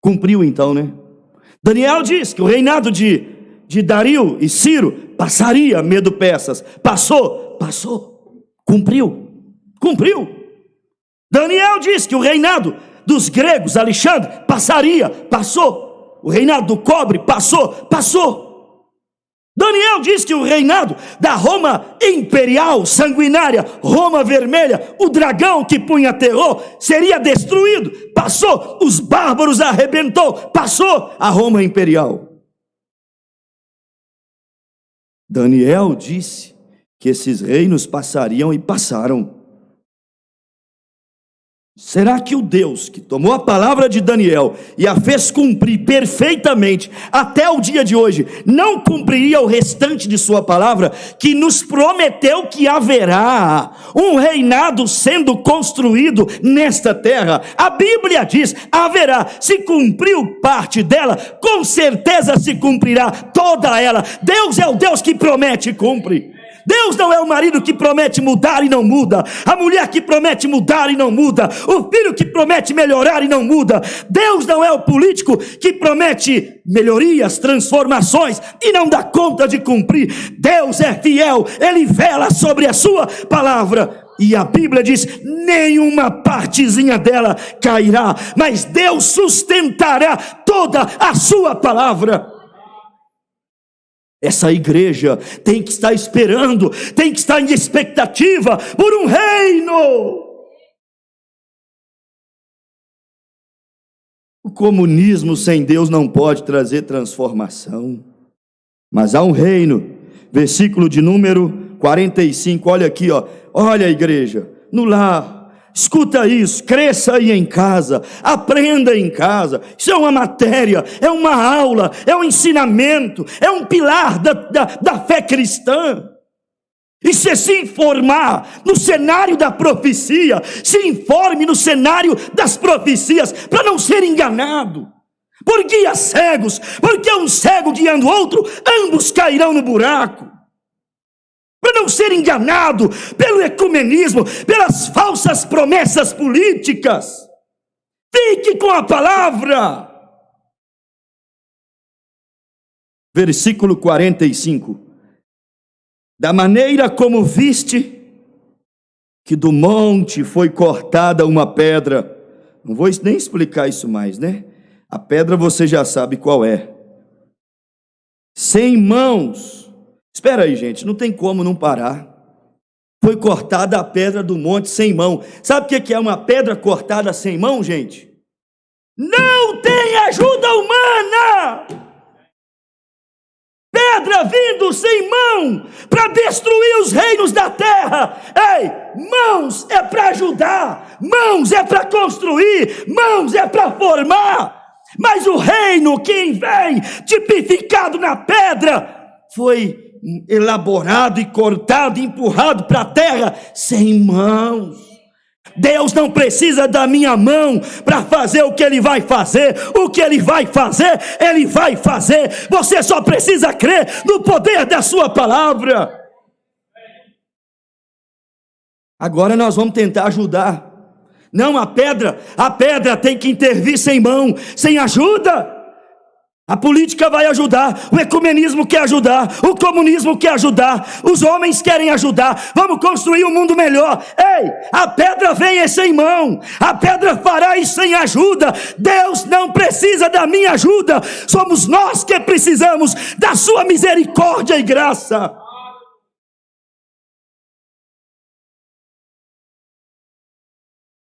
cumpriu então, né? Daniel disse que o reinado de Dario e Ciro passaria, Medo-Persas, passou, cumpriu. Daniel disse que o reinado dos gregos, Alexandre, passaria, passou. O reinado do cobre passou. Daniel disse que o reinado da Roma imperial, sanguinária, Roma vermelha, o dragão que punha terror, seria destruído, passou. Os bárbaros arrebentou, passou a Roma imperial. Daniel disse que esses reinos passariam e passaram. Será que o Deus que tomou a palavra de Daniel e a fez cumprir perfeitamente até o dia de hoje, não cumpriria o restante de sua palavra, que nos prometeu que haverá um reinado sendo construído nesta terra? A Bíblia diz, haverá. Se cumpriu parte dela, com certeza se cumprirá toda ela. Deus é o Deus que promete e cumpre. Deus não é o marido que promete mudar e não muda, a mulher que promete mudar e não muda, o filho que promete melhorar e não muda. Deus não é o político que promete melhorias, transformações e não dá conta de cumprir. Deus é fiel, Ele vela sobre a sua palavra. E a Bíblia diz, nenhuma partezinha dela cairá, mas Deus sustentará toda a sua palavra. Essa igreja tem que estar esperando, tem que estar em expectativa por um reino. O comunismo sem Deus não pode trazer transformação, mas há um reino. Versículo de número 45, olha aqui, olha a igreja, no lar. Escuta isso, cresça aí em casa, aprenda em casa. Isso é uma matéria, é uma aula, é um ensinamento, é um pilar da fé cristã. E se informar no cenário da profecia, se informe no cenário das profecias, para não ser enganado por guias cegos, porque um cego guiando outro, ambos cairão no buraco. Para não ser enganado pelo ecumenismo, pelas falsas promessas políticas. Fique com a palavra. Versículo 45. Da maneira como viste que do monte foi cortada uma pedra. Não vou nem explicar isso mais, né? A pedra você já sabe qual é. 100 mãos. Espera aí, gente, não tem como não parar. Foi cortada a pedra do monte sem mão. Sabe o que é uma pedra cortada sem mão, gente? Não tem ajuda humana. Pedra vindo sem mão para destruir os reinos da terra. Ei, mãos é para ajudar, mãos é para construir, mãos é para formar. Mas o reino que vem tipificado na pedra foi elaborado e cortado, empurrado para a terra sem mãos. Deus não precisa da minha mão para fazer o que Ele vai fazer. O que Ele vai fazer, Ele vai fazer. Você só precisa crer no poder da sua palavra. Agora nós vamos tentar ajudar Não a pedra tem que intervir sem mão, sem ajuda. A política vai ajudar, o ecumenismo quer ajudar, o comunismo quer ajudar, os homens querem ajudar, vamos construir um mundo melhor. Ei, a pedra vem sem mão, a pedra fará isso sem ajuda. Deus não precisa da minha ajuda, somos nós que precisamos da sua misericórdia e graça.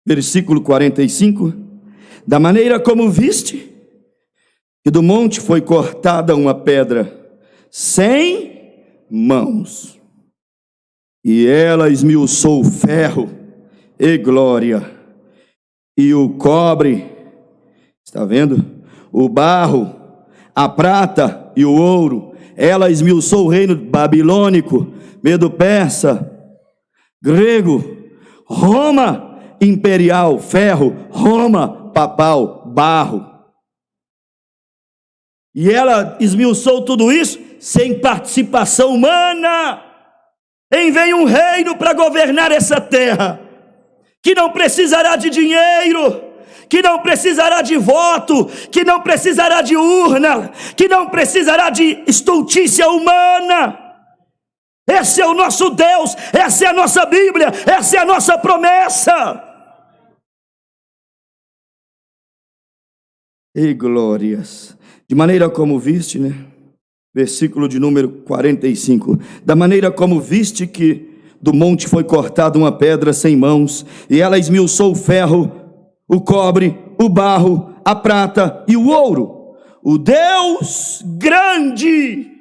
Versículo 45, da maneira como viste, que do monte foi cortada uma pedra sem mãos, e ela esmiuçou o ferro e glória, e o cobre, está vendo? O barro, a prata e o ouro, ela esmiuçou o reino babilônico, medo-persa, grego, Roma imperial, ferro, Roma papal, barro. E ela esmiuçou tudo isso sem participação humana. Vem um reino para governar essa terra, que não precisará de dinheiro, que não precisará de voto, que não precisará de urna, que não precisará de estultícia humana. Esse é o nosso Deus, essa é a nossa Bíblia, essa é a nossa promessa. E glórias, de maneira como viste, versículo de número 45, da maneira como viste que do monte foi cortada uma pedra sem mãos, e ela esmiuçou o ferro, o cobre, o barro, a prata e o ouro, o Deus grande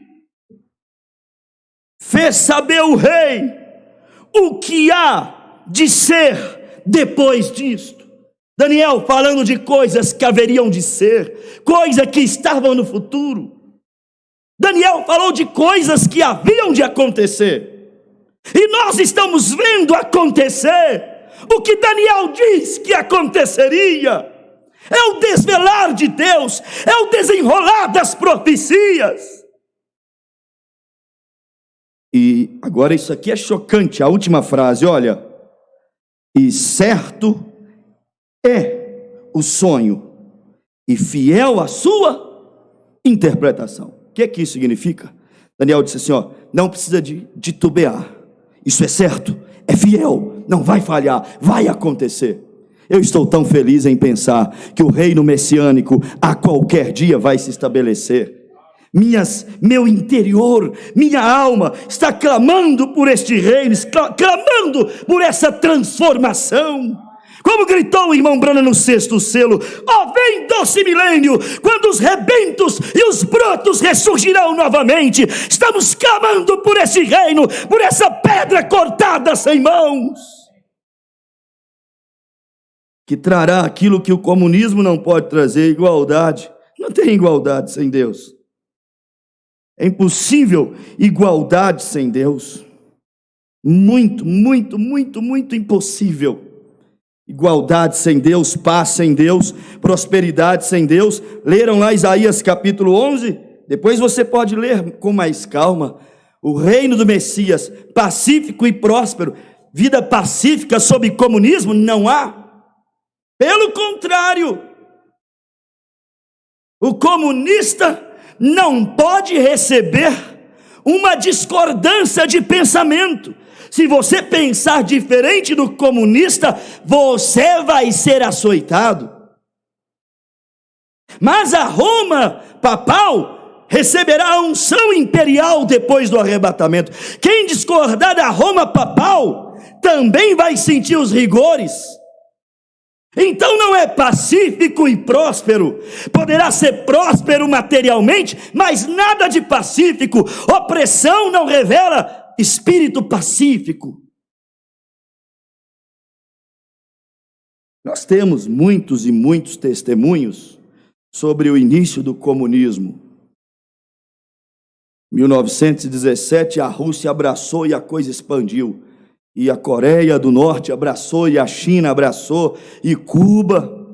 fez saber o rei o que há de ser depois disto. Daniel falando de coisas que haveriam de ser, coisas que estavam no futuro. Daniel falou de coisas que haviam de acontecer, e nós estamos vendo acontecer o que Daniel diz que aconteceria. É o desvelar de Deus, é o desenrolar das profecias. E agora isso aqui é chocante, a última frase, olha: e certo é o sonho, e fiel a sua interpretação. O que isso significa? Daniel disse assim, não precisa de titubear, isso é certo, é fiel, não vai falhar, vai acontecer. Eu estou tão feliz em pensar que o reino messiânico a qualquer dia vai se estabelecer. Meu interior, minha alma está clamando por este reino, clamando por essa transformação. Como gritou o irmão Branham no sexto selo: vem doce milênio, quando os rebentos e os brotos ressurgirão novamente. Estamos clamando por esse reino, por essa pedra cortada sem mãos, que trará aquilo que o comunismo não pode trazer: igualdade. Não tem igualdade sem Deus. É impossível igualdade sem Deus. Muito impossível. Igualdade sem Deus, paz sem Deus, prosperidade sem Deus. Leram lá Isaías capítulo 11? Depois você pode ler com mais calma. O reino do Messias, pacífico e próspero. Vida pacífica sob comunismo não há. Pelo contrário, o comunista não pode receber uma discordância de pensamento. Se você pensar diferente do comunista, você vai ser açoitado. Mas a Roma papal receberá a unção imperial depois do arrebatamento. Quem discordar da Roma papal também vai sentir os rigores. Então não é pacífico e próspero. Poderá ser próspero materialmente, mas nada de pacífico. Opressão não revela espírito pacífico. Nós temos muitos e muitos testemunhos sobre o início do comunismo. Em 1917 a Rússia abraçou e a coisa expandiu. E a Coreia do Norte abraçou, e a China abraçou, e Cuba.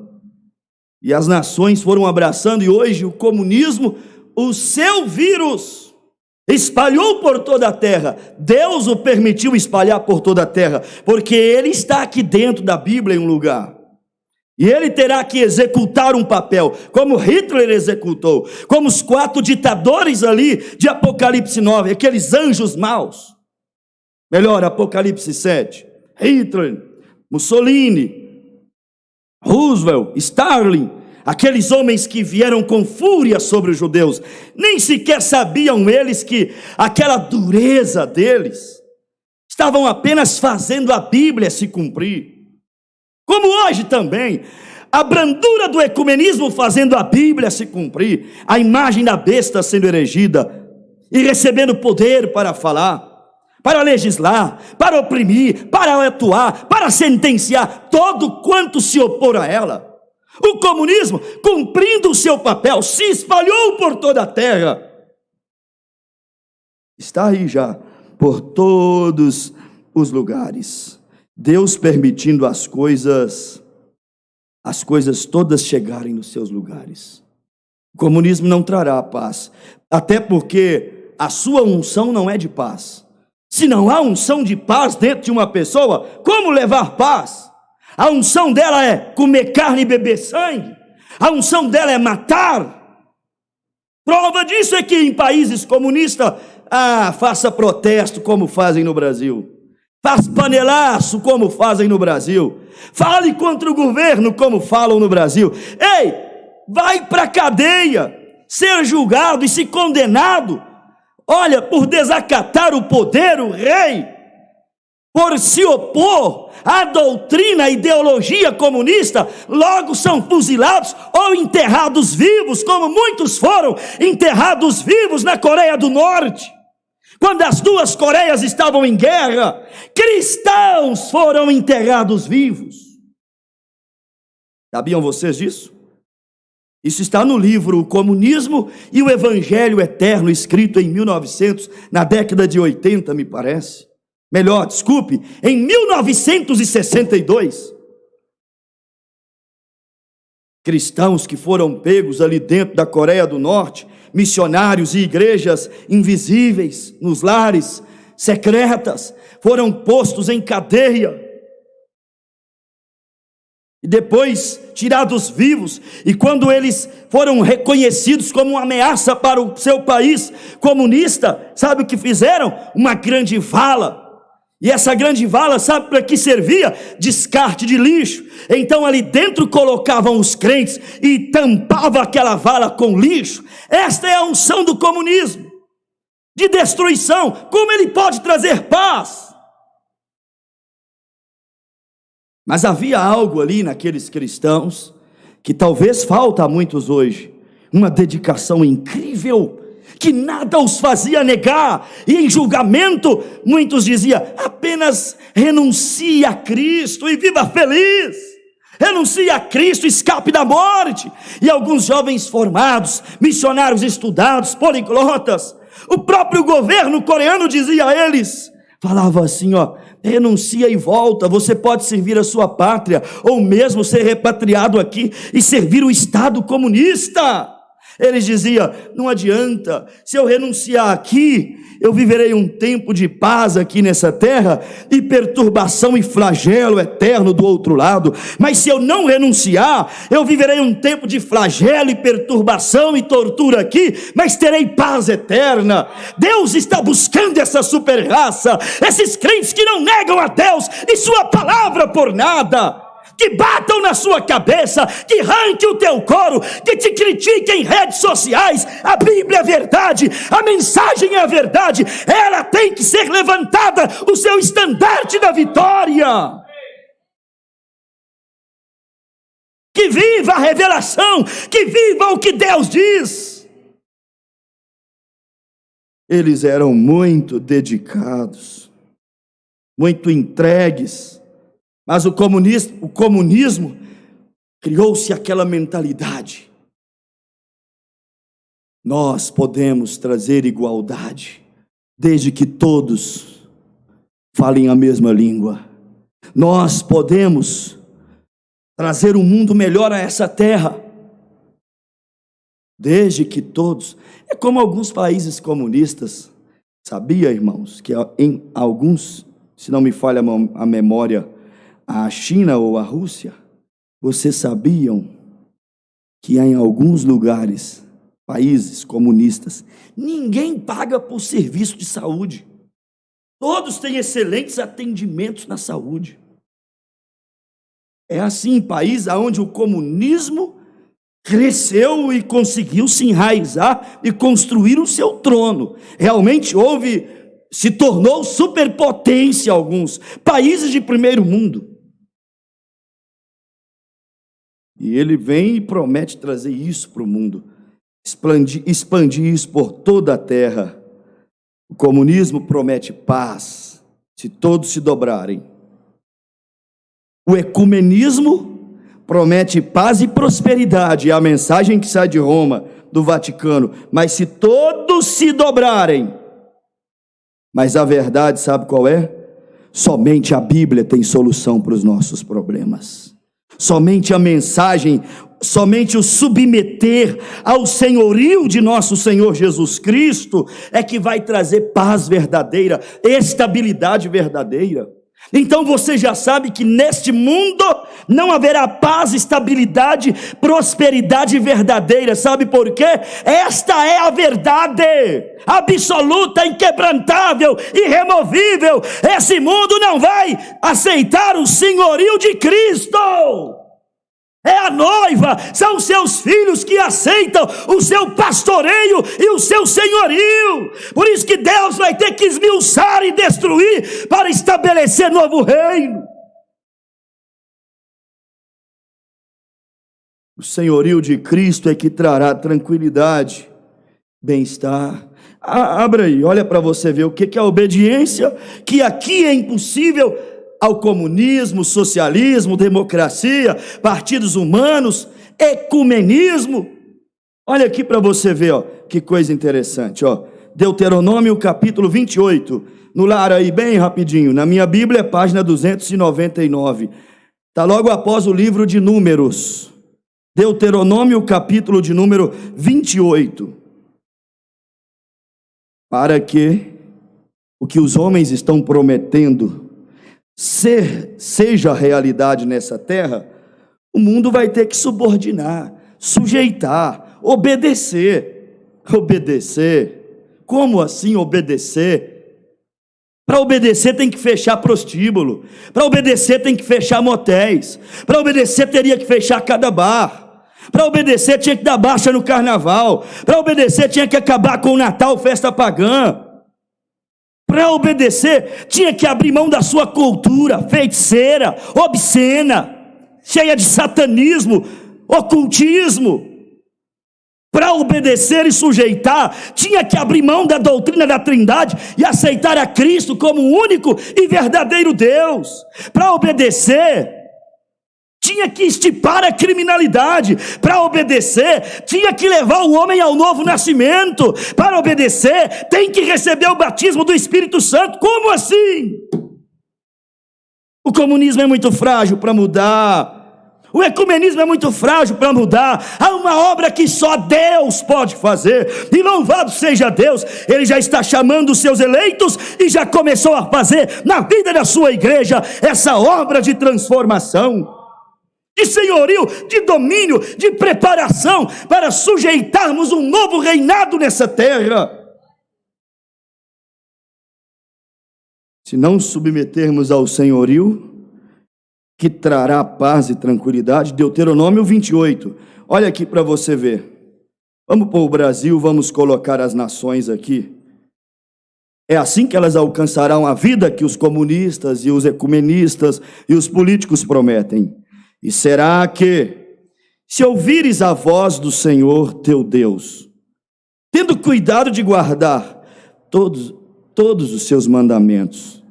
E as nações foram abraçando, e hoje o comunismo, o seu vírus, espalhou por toda a terra. Deus o permitiu espalhar por toda a terra, porque ele está aqui dentro da Bíblia em um lugar. E ele terá que executar um papel, como Hitler executou, como os 4 ditadores ali de Apocalipse 9, aqueles anjos maus. Melhor, Apocalipse 7. Hitler, Mussolini, Roosevelt, Stalin, aqueles homens que vieram com fúria sobre os judeus, nem sequer sabiam eles que aquela dureza deles, estavam apenas fazendo a Bíblia se cumprir. Como hoje também, a brandura do ecumenismo fazendo a Bíblia se cumprir, a imagem da besta sendo erigida e recebendo poder para falar, para legislar, para oprimir, para atuar, para sentenciar todo quanto se opor a ela. O comunismo, cumprindo o seu papel, se espalhou por toda a terra. Está aí já, por todos os lugares. Deus permitindo as coisas todas chegarem nos seus lugares. O comunismo não trará paz, até porque a sua unção não é de paz. Se não há unção de paz dentro de uma pessoa, como levar paz? A unção dela é comer carne e beber sangue. A unção dela é matar. Prova disso é que em países comunistas, faça protesto como fazem no Brasil. Faz panelaço como fazem no Brasil. Fale contra o governo como falam no Brasil. Ei, vai para a cadeia, ser julgado e se condenado. Olha, por desacatar o poder, o rei, por se opor à doutrina, à ideologia comunista, logo são fuzilados ou enterrados vivos, como muitos foram enterrados vivos na Coreia do Norte. Quando as 2 Coreias estavam em guerra, cristãos foram enterrados vivos. Sabiam vocês disso? Isso está no livro O Comunismo e o Evangelho Eterno, escrito em 1900, na década de 80, me parece. Melhor, desculpe, em 1962. Cristãos que foram pegos ali dentro da Coreia do Norte, missionários e igrejas invisíveis nos lares, secretas, foram postos em cadeia e depois tirados vivos. E quando eles foram reconhecidos como uma ameaça para o seu país comunista, sabe o que fizeram? Uma grande vala. E essa grande vala, sabe para que servia? Descarte de lixo. Então ali dentro colocavam os crentes e tampava aquela vala com lixo. Esta é a unção do comunismo, de destruição. Como ele pode trazer paz? Mas havia algo ali naqueles cristãos, que talvez falta a muitos hoje, uma dedicação incrível, que nada os fazia negar, e em julgamento, muitos diziam, apenas renuncie a Cristo e viva feliz, renuncie a Cristo, escape da morte. E alguns jovens formados, missionários estudados, poliglotas, o próprio governo coreano dizia a eles, falava assim, renuncia e volta, você pode servir a sua pátria, ou mesmo ser repatriado aqui e servir o Estado comunista. Eles diziam, não adianta, se eu renunciar aqui, eu viverei um tempo de paz aqui nessa terra, e perturbação e flagelo eterno do outro lado, mas se eu não renunciar, eu viverei um tempo de flagelo e perturbação e tortura aqui, mas terei paz eterna. Deus está buscando essa super raça, esses crentes que não negam a Deus e sua palavra por nada, que batam na sua cabeça, que arranquem o teu couro, que te critiquem em redes sociais. A Bíblia é a verdade, a mensagem é a verdade, ela tem que ser levantada, o seu estandarte da vitória. Que viva a revelação, que viva o que Deus diz. Eles eram muito dedicados, muito entregues. Mas o comunismo criou-se aquela mentalidade. Nós podemos trazer igualdade, desde que todos falem a mesma língua. Nós podemos trazer um mundo melhor a essa terra, desde que todos... É como alguns países comunistas. Sabia, irmãos, que em alguns, se não me falha a memória, a China ou a Rússia, Vocês sabiam que em alguns lugares, países comunistas, ninguém paga por serviço de saúde? Todos têm excelentes atendimentos na saúde. É assim em países onde o comunismo cresceu e conseguiu se enraizar e construir o seu trono. Realmente se tornou superpotência alguns países de primeiro mundo. E ele vem e promete trazer isso para o mundo, expandir isso por toda a terra. O comunismo promete paz, se todos se dobrarem. O ecumenismo promete paz e prosperidade, é a mensagem que sai de Roma, do Vaticano. Mas se todos se dobrarem, mas a verdade, sabe qual é? Somente a Bíblia tem solução para os nossos problemas. Somente a mensagem, somente o submeter ao senhorio de nosso Senhor Jesus Cristo é que vai trazer paz verdadeira, estabilidade verdadeira. Então você já sabe que neste mundo não haverá paz, estabilidade, prosperidade verdadeira. Sabe por quê? Esta é a verdade absoluta, inquebrantável, irremovível. Esse mundo não vai aceitar o senhorio de Cristo. É a noiva, são os seus filhos que aceitam o seu pastoreio e o seu senhorio. Por isso que Deus vai ter que esmiuçar e destruir para estabelecer novo reino. O senhorio de Cristo é que trará tranquilidade, bem-estar. Abra aí, olha para você ver o que é a obediência, que aqui é impossível ao comunismo, socialismo, democracia, partidos humanos, ecumenismo. Olha aqui para você ver, ó, que coisa interessante, ó. Deuteronômio capítulo 28, no lar aí bem rapidinho, na minha Bíblia é página 299, está logo após o livro de Números. Deuteronômio capítulo de número 28. Para que o que os homens estão prometendo seja realidade nessa terra, o mundo vai ter que subordinar, sujeitar, obedecer. Obedecer? Como assim obedecer? Para obedecer tem que fechar prostíbulo, para obedecer tem que fechar motéis, para obedecer teria que fechar cada bar, para obedecer tinha que dar baixa no carnaval, para obedecer tinha que acabar com o Natal, festa pagã. Para obedecer, tinha que abrir mão da sua cultura feiticeira, obscena, cheia de satanismo, ocultismo. Para obedecer e sujeitar, tinha que abrir mão da doutrina da Trindade e aceitar a Cristo como o único e verdadeiro Deus. Para obedecer, tinha que estipar a criminalidade. Para obedecer, tinha que levar o homem ao novo nascimento. Para obedecer, tem que receber o batismo do Espírito Santo. Como assim? O comunismo é muito frágil para mudar. O ecumenismo é muito frágil para mudar. Há uma obra que só Deus pode fazer. E louvado seja Deus, Ele já está chamando os seus eleitos e já começou a fazer na vida da sua igreja essa obra de transformação, de senhorio, de domínio, de preparação para sujeitarmos um novo reinado nessa terra. Se não submetermos ao senhorio, que trará paz e tranquilidade, Deuteronômio 28, olha aqui para você ver. Vamos para o Brasil, vamos colocar as nações aqui. É assim que elas alcançarão a vida que os comunistas e os ecumenistas e os políticos prometem. E será que, se ouvires a voz do Senhor teu Deus, tendo cuidado de guardar todos os seus mandamentos,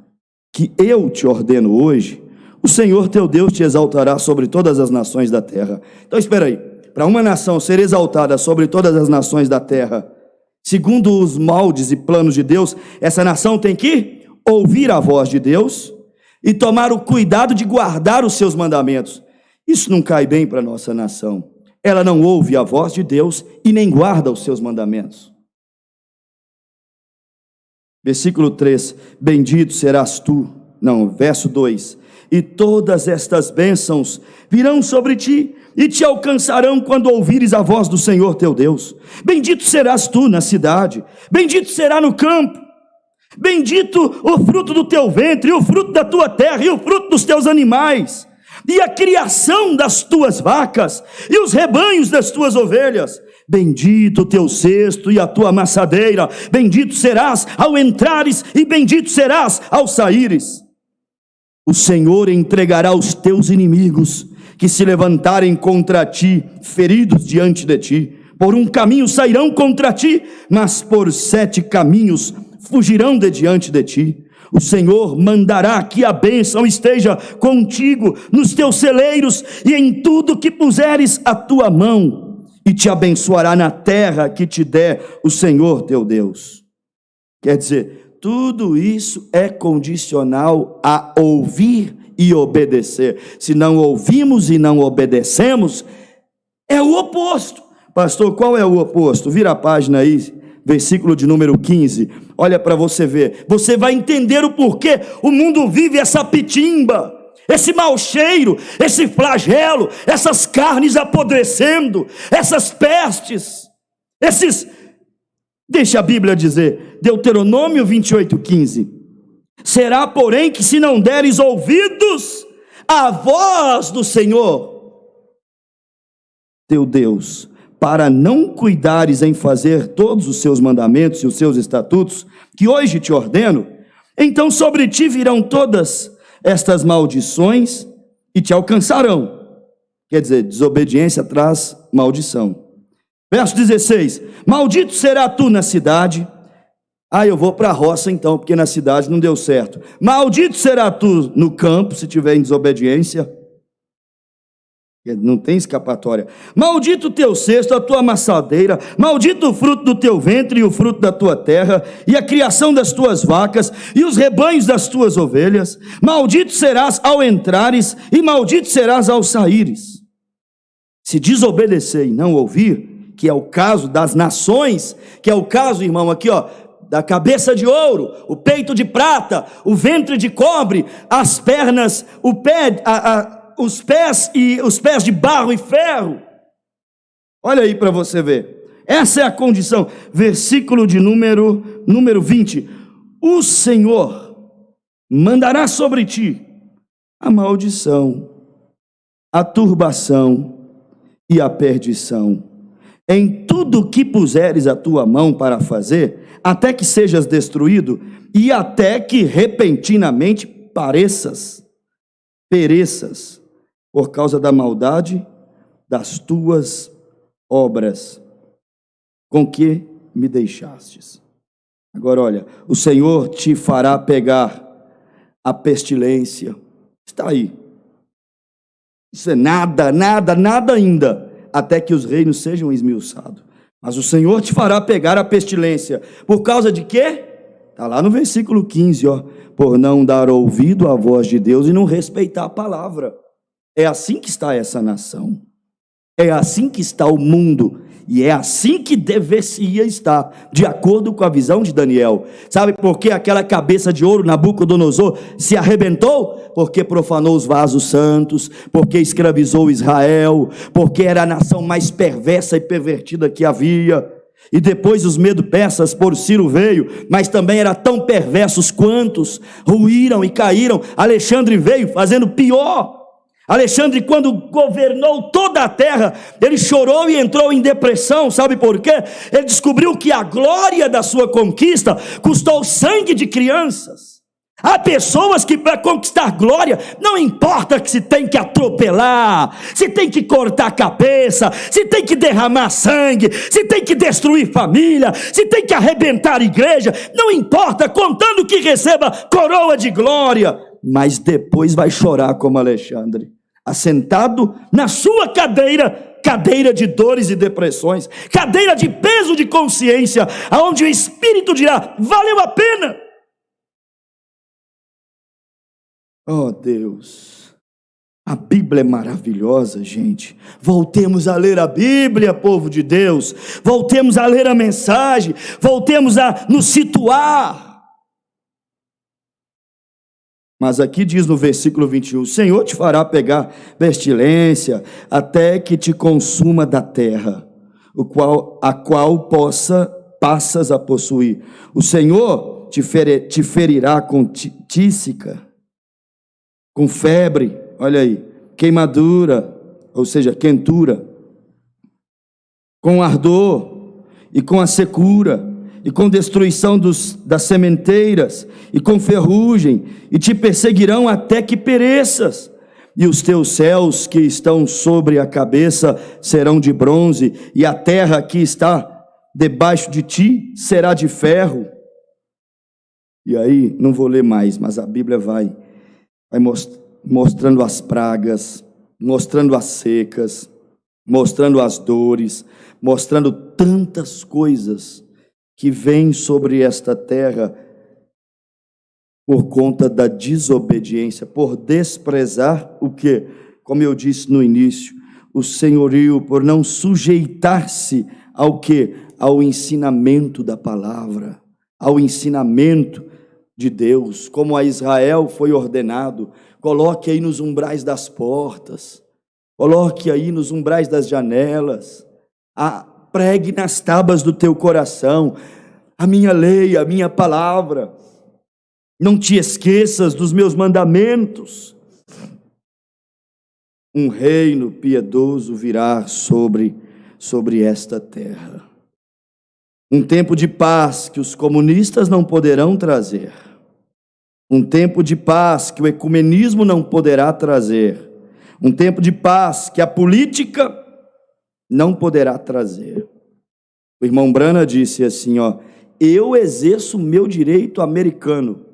que eu te ordeno hoje, o Senhor teu Deus te exaltará sobre todas as nações da terra. Então espera aí, para uma nação ser exaltada sobre todas as nações da terra, segundo os moldes e planos de Deus, essa nação tem que ouvir a voz de Deus e tomar o cuidado de guardar os seus mandamentos. Isso não cai bem para a nossa nação. Ela não ouve a voz de Deus e nem guarda os seus mandamentos. Versículo 3, bendito serás tu. Não, verso 2. e todas estas bênçãos virão sobre ti e te alcançarão quando ouvires a voz do Senhor teu Deus. Bendito serás tu na cidade, bendito será no campo, bendito o fruto do teu ventre, e o fruto da tua terra, e o fruto dos teus animais, e a criação das tuas vacas, e os rebanhos das tuas ovelhas. Bendito o teu cesto e a tua amassadeira, bendito serás ao entrares, e bendito serás ao saíres. O Senhor entregará os teus inimigos, que se levantarem contra ti, feridos diante de ti. Por um caminho sairão contra ti, mas por 7 caminhos fugirão de diante de ti. O Senhor mandará que a bênção esteja contigo nos teus celeiros e em tudo que puseres a tua mão, e te abençoará na terra que te der o Senhor teu Deus. Quer dizer, tudo isso é condicional a ouvir e obedecer. Se não ouvimos e não obedecemos, é o oposto. Pastor, qual é o oposto? Vira a página aí, versículo de número 15. Olha para você ver. Você vai entender o porquê o mundo vive essa pitimba, esse mau cheiro, esse flagelo, essas carnes apodrecendo, essas pestes, deixa a Bíblia dizer, Deuteronômio 28:15. Será, porém, que se não deres ouvidos à voz do Senhor teu Deus, para não cuidares em fazer todos os seus mandamentos e os seus estatutos, que hoje te ordeno, então sobre ti virão todas estas maldições e te alcançarão. Quer dizer, desobediência traz maldição. Verso 16: maldito será tu na cidade. Eu vou para a roça então, porque na cidade não deu certo. Maldito será tu no campo, se tiver em desobediência. Não tem escapatória. Maldito o teu cesto, a tua amassadeira, maldito o fruto do teu ventre e o fruto da tua terra, e a criação das tuas vacas, e os rebanhos das tuas ovelhas. Maldito serás ao entrares, e maldito serás ao saíres. Se desobedecer e não ouvir, que é o caso das nações, que é o caso, irmão, aqui ó, da cabeça de ouro, o peito de prata, o ventre de cobre, as pernas, o pé, os pés de barro e ferro. Olha aí para você ver. Essa é a condição. Versículo de número 20. O Senhor mandará sobre ti a maldição, a turbação e a perdição em tudo que puseres a tua mão para fazer, até que sejas destruído e até que repentinamente pereças, por causa da maldade das tuas obras, com que me deixastes. Agora olha, o Senhor te fará pegar a pestilência. Está aí. Isso é nada ainda, até que os reinos sejam esmiuçados. Mas o Senhor te fará pegar a pestilência. Por causa de quê? Está lá no versículo 15, ó. Por não dar ouvido à voz de Deus e não respeitar a palavra. É assim que está essa nação. É assim que está o mundo. E é assim que deveria estar, de acordo com a visão de Daniel. Sabe por que aquela cabeça de ouro, Nabucodonosor, se arrebentou? Porque profanou os vasos santos, porque escravizou Israel, porque era a nação mais perversa e pervertida que havia. E depois os medo-persas, por Ciro veio, mas também eram tão perversos quantos, ruíram e caíram. Alexandre veio fazendo pior. Alexandre, quando governou toda a terra, ele chorou e entrou em depressão. Sabe por quê? Ele descobriu que a glória da sua conquista custou sangue de crianças. Há pessoas que para conquistar glória, não importa que se tem que atropelar, se tem que cortar a cabeça, se tem que derramar sangue, se tem que destruir família, se tem que arrebentar a igreja, não importa, contando que receba coroa de glória, mas depois vai chorar como Alexandre, assentado na sua cadeira de dores e depressões, cadeira de peso de consciência, aonde o Espírito dirá, valeu a pena. Oh Deus, a Bíblia é maravilhosa, gente. Voltemos a ler a Bíblia, povo de Deus. Voltemos a ler a mensagem. Voltemos a nos situar. Mas aqui diz no versículo 21, o Senhor te fará pegar pestilência, até que te consuma da terra, a qual passas a possuir. O Senhor te ferirá com tísica, com febre, olha aí, queimadura, ou seja, quentura, com ardor e com a secura, e com destruição das sementeiras, e com ferrugem, e te perseguirão até que pereças. E os teus céus que estão sobre a cabeça serão de bronze, e a terra que está debaixo de ti será de ferro. E aí, não vou ler mais, mas a Bíblia vai mostrando as pragas, mostrando as secas, mostrando as dores, mostrando tantas coisas que vêm sobre esta terra por conta da desobediência, por desprezar o que? Como eu disse no início, o senhorio, por não sujeitar-se ao que? Ao ensinamento da palavra, ao ensinamento de Deus, como a Israel foi ordenado. Coloque aí nos umbrais das portas, coloque aí nos umbrais das janelas, pregue nas tábuas do teu coração a minha lei, a minha palavra. Não te esqueças dos meus mandamentos. Um reino piedoso virá sobre esta terra. Um tempo de paz que os comunistas não poderão trazer. Um tempo de paz que o ecumenismo não poderá trazer. Um tempo de paz que a política não poderá trazer. O irmão Brana disse assim, eu exerço o meu direito americano.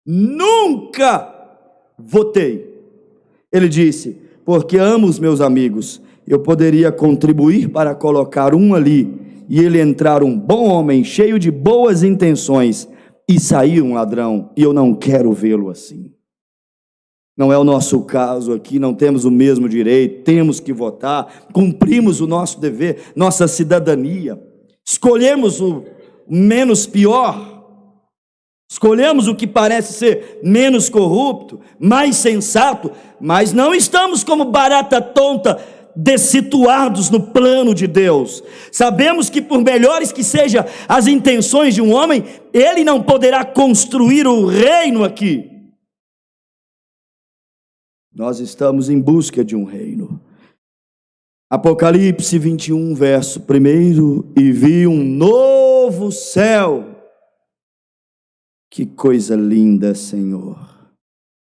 Nunca votei. Ele disse, porque amo os meus amigos, eu poderia contribuir para colocar um ali, e ele entrar um bom homem, cheio de boas intenções, e sair um ladrão, e eu não quero vê-lo assim. Não é o nosso caso aqui, não temos o mesmo direito, temos que votar, cumprimos o nosso dever, nossa cidadania, escolhemos o menos pior, escolhemos o que parece ser menos corrupto, mais sensato, mas não estamos como barata tonta, dessituados no plano de Deus. Sabemos que por melhores que sejam as intenções de um homem, ele não poderá construir o reino aqui. Nós estamos em busca de um reino. Apocalipse 21, verso 1, e vi um novo céu. Que coisa linda, Senhor.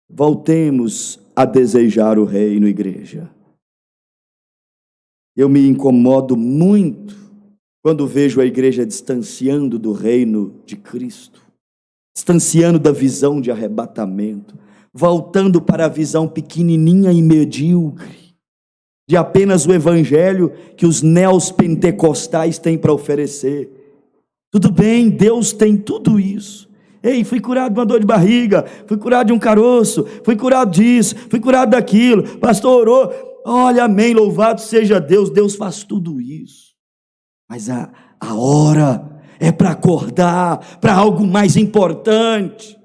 Voltemos a desejar o reino, igreja. Eu me incomodo muito quando vejo a igreja distanciando do reino de Cristo, distanciando da visão de arrebatamento, voltando para a visão pequenininha e medíocre, de apenas o evangelho que os neopentecostais têm para oferecer. Tudo bem, Deus tem tudo isso. Ei, fui curado de uma dor de barriga, fui curado de um caroço, fui curado disso, fui curado daquilo, pastor orou, olha, amém, louvado seja Deus, Deus faz tudo isso. Mas a hora é para acordar para algo mais importante.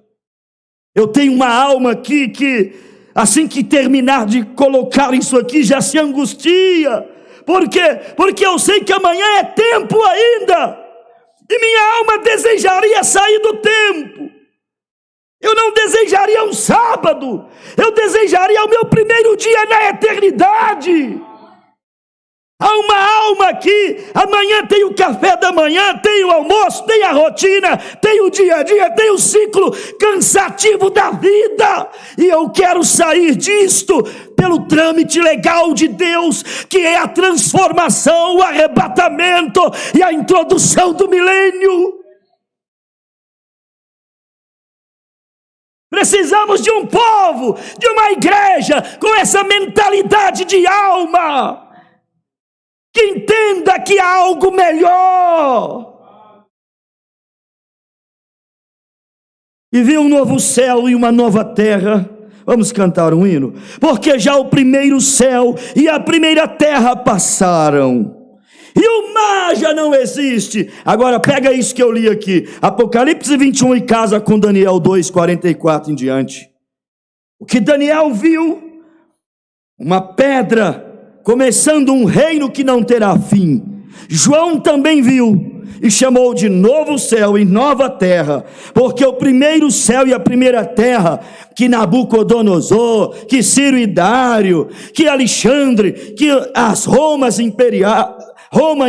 Eu tenho uma alma aqui que, assim que terminar de colocar isso aqui, já se angustia. Por quê? Porque eu sei que amanhã é tempo ainda. E minha alma desejaria sair do tempo. Eu não desejaria um sábado. Eu desejaria o meu primeiro dia na eternidade. Há uma alma aqui, amanhã tem o café da manhã, tem o almoço, tem a rotina, tem o dia a dia, tem o ciclo cansativo da vida, e eu quero sair disto pelo trâmite legal de Deus, que é a transformação, o arrebatamento e a introdução do milênio. Precisamos de um povo, de uma igreja com essa mentalidade de alma, que entenda que há algo melhor. E vi um novo céu e uma nova terra. Vamos cantar um hino? Porque já o primeiro céu e a primeira terra passaram, e o mar já não existe. Agora pega isso que eu li aqui, Apocalipse 21, e casa com Daniel 2, 44 em diante. O que Daniel viu, uma pedra começando um reino que não terá fim, João também viu e chamou de novo céu e nova terra, porque o primeiro céu e a primeira terra que Nabucodonosor, que Ciro e Dário, que Alexandre, que as Roma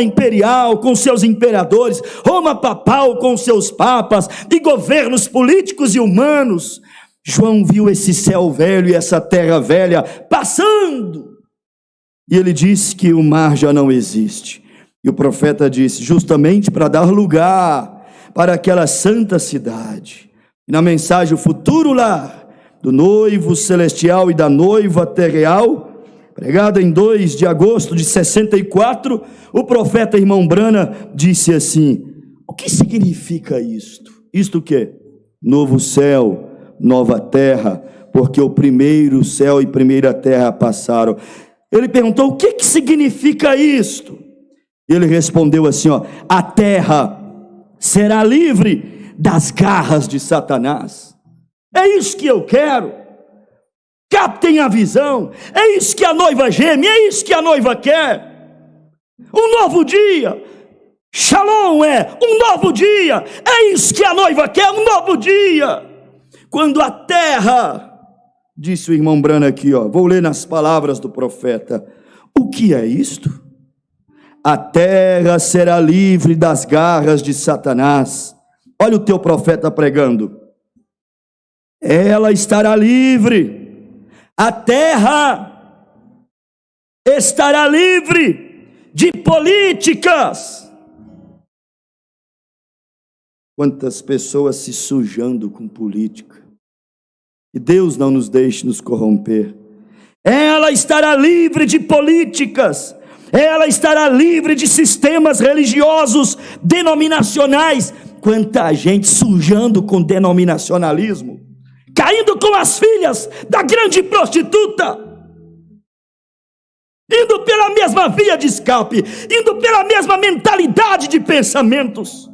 imperial com seus imperadores, Roma papal com seus papas e governos políticos e humanos, João viu esse céu velho e essa terra velha passando, e ele disse que o mar já não existe. E o profeta disse, justamente para dar lugar para aquela santa cidade. E na mensagem, o futuro lar do noivo celestial e da noiva terreal, pregada em 2 de agosto de 64, o profeta irmão Brana disse assim, o que significa isto? Isto o quê? Novo céu, nova terra, porque o primeiro céu e primeira terra passaram. Ele perguntou, o que significa isto? Ele respondeu assim, a terra será livre das garras de Satanás. É isso que eu quero. Captem a visão. É isso que a noiva geme, é isso que a noiva quer. Um novo dia. Shalom é um novo dia. É isso que a noiva quer, um novo dia. Quando a terra, disse o irmão Brana aqui, vou ler nas palavras do profeta. O que é isto? A terra será livre das garras de Satanás. Olha o teu profeta pregando. Ela estará livre. A terra estará livre de políticas. Quantas pessoas se sujando com política. E Deus não nos deixe nos corromper. Ela estará livre de políticas. Ela estará livre de sistemas religiosos denominacionais. Quanta gente sujando com denominacionalismo, caindo com as filhas da grande prostituta, indo pela mesma via de escape, indo pela mesma mentalidade de pensamentos.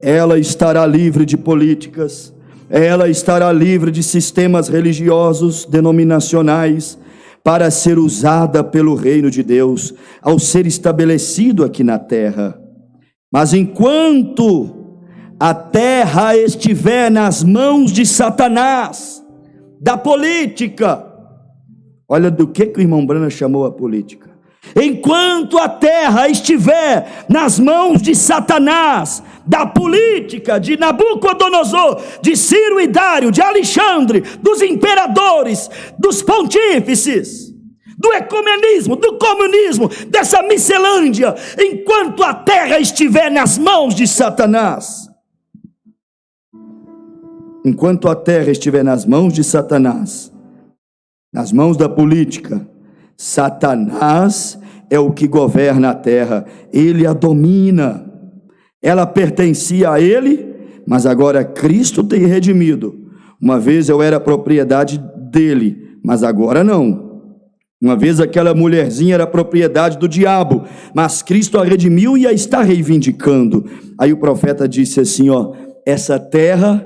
Ela estará livre de políticas. Ela estará livre de sistemas religiosos denominacionais para ser usada pelo reino de Deus, ao ser estabelecido aqui na terra. Mas enquanto a terra estiver nas mãos de Satanás, da política, olha do que o irmão Brana chamou a política. Enquanto a terra estiver nas mãos de Satanás, da política, de Nabucodonosor, de Ciro e Dário, de Alexandre, dos imperadores, dos pontífices, do ecumenismo, do comunismo, dessa Michelândia, enquanto a terra estiver nas mãos de Satanás, enquanto a terra estiver nas mãos de Satanás, nas mãos da política, Satanás é o que governa a terra, ele a domina. Ela pertencia a ele, mas agora Cristo tem redimido. Uma vez eu era propriedade dele, mas agora não. Uma vez aquela mulherzinha era propriedade do diabo, mas Cristo a redimiu e a está reivindicando. Aí o profeta disse assim, essa terra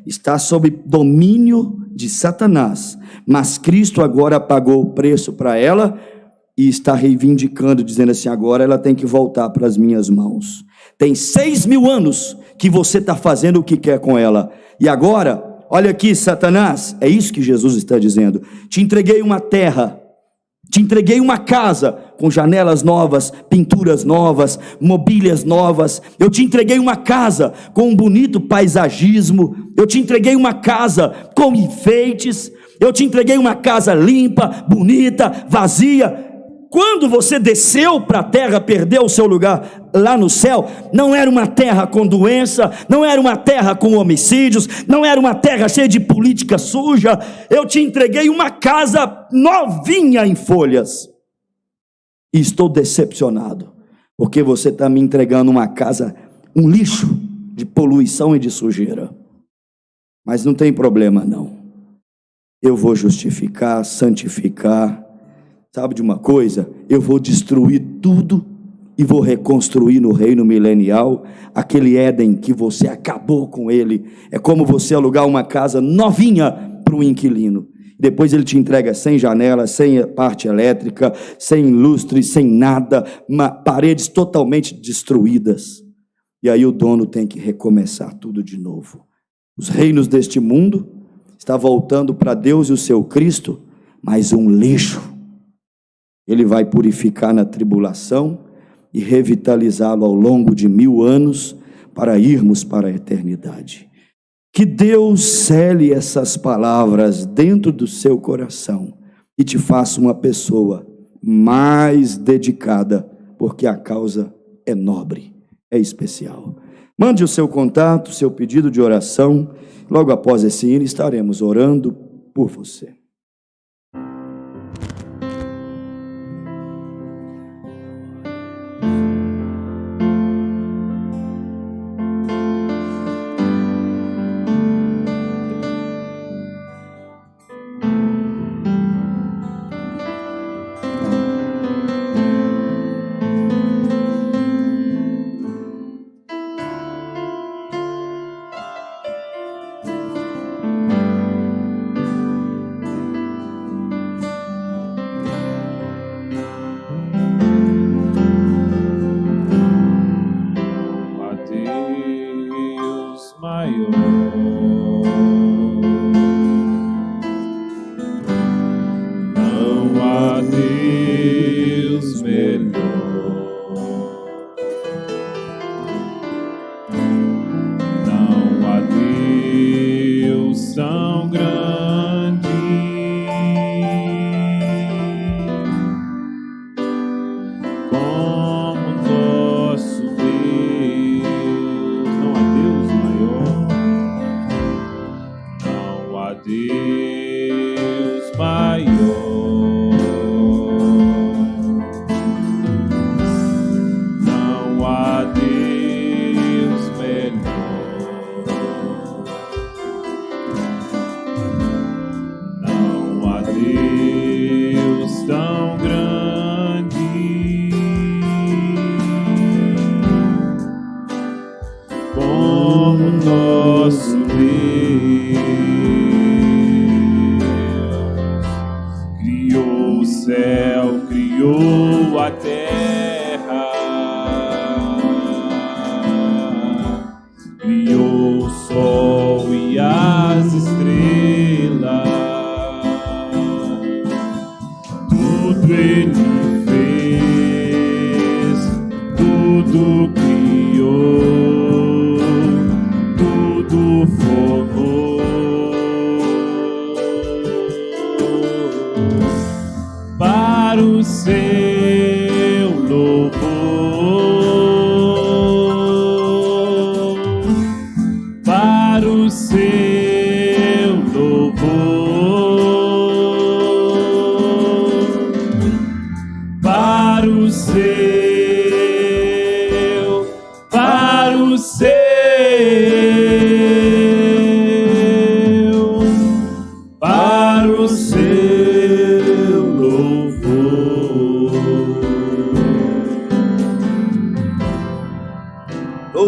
está sob domínio de Satanás, mas Cristo agora pagou o preço para ela e está reivindicando, dizendo assim, agora ela tem que voltar para as minhas mãos. Tem 6.000 anos que você está fazendo o que quer com ela, e agora, olha aqui, Satanás, é isso que Jesus está dizendo, te entreguei uma terra, te entreguei uma casa com janelas novas, pinturas novas, mobílias novas. Eu te entreguei uma casa com um bonito paisagismo. Eu te entreguei uma casa com enfeites. Eu te entreguei uma casa limpa, bonita, vazia. Quando você desceu para a terra, perdeu o seu lugar lá no céu, não era uma terra com doença, não era uma terra com homicídios, não era uma terra cheia de política suja. Eu te entreguei uma casa novinha em folhas. E estou decepcionado, porque você está me entregando uma casa, um lixo de poluição e de sujeira. Mas não tem problema não. Eu vou justificar, santificar. Sabe de uma coisa? Eu vou destruir tudo e vou reconstruir no reino milenial aquele Éden que você acabou com ele. É como você alugar uma casa novinha para um inquilino. Depois ele te entrega sem janela, sem parte elétrica, sem lustre, sem nada, paredes totalmente destruídas. E aí o dono tem que recomeçar tudo de novo. Os reinos deste mundo estão voltando para Deus e o seu Cristo, mas um lixo. Ele vai purificar na tribulação e revitalizá-lo ao longo de 1000 anos para irmos para a eternidade. Que Deus cele essas palavras dentro do seu coração e te faça uma pessoa mais dedicada, porque a causa é nobre, é especial. Mande o seu contato, seu pedido de oração. Logo após esse hino estaremos orando por você.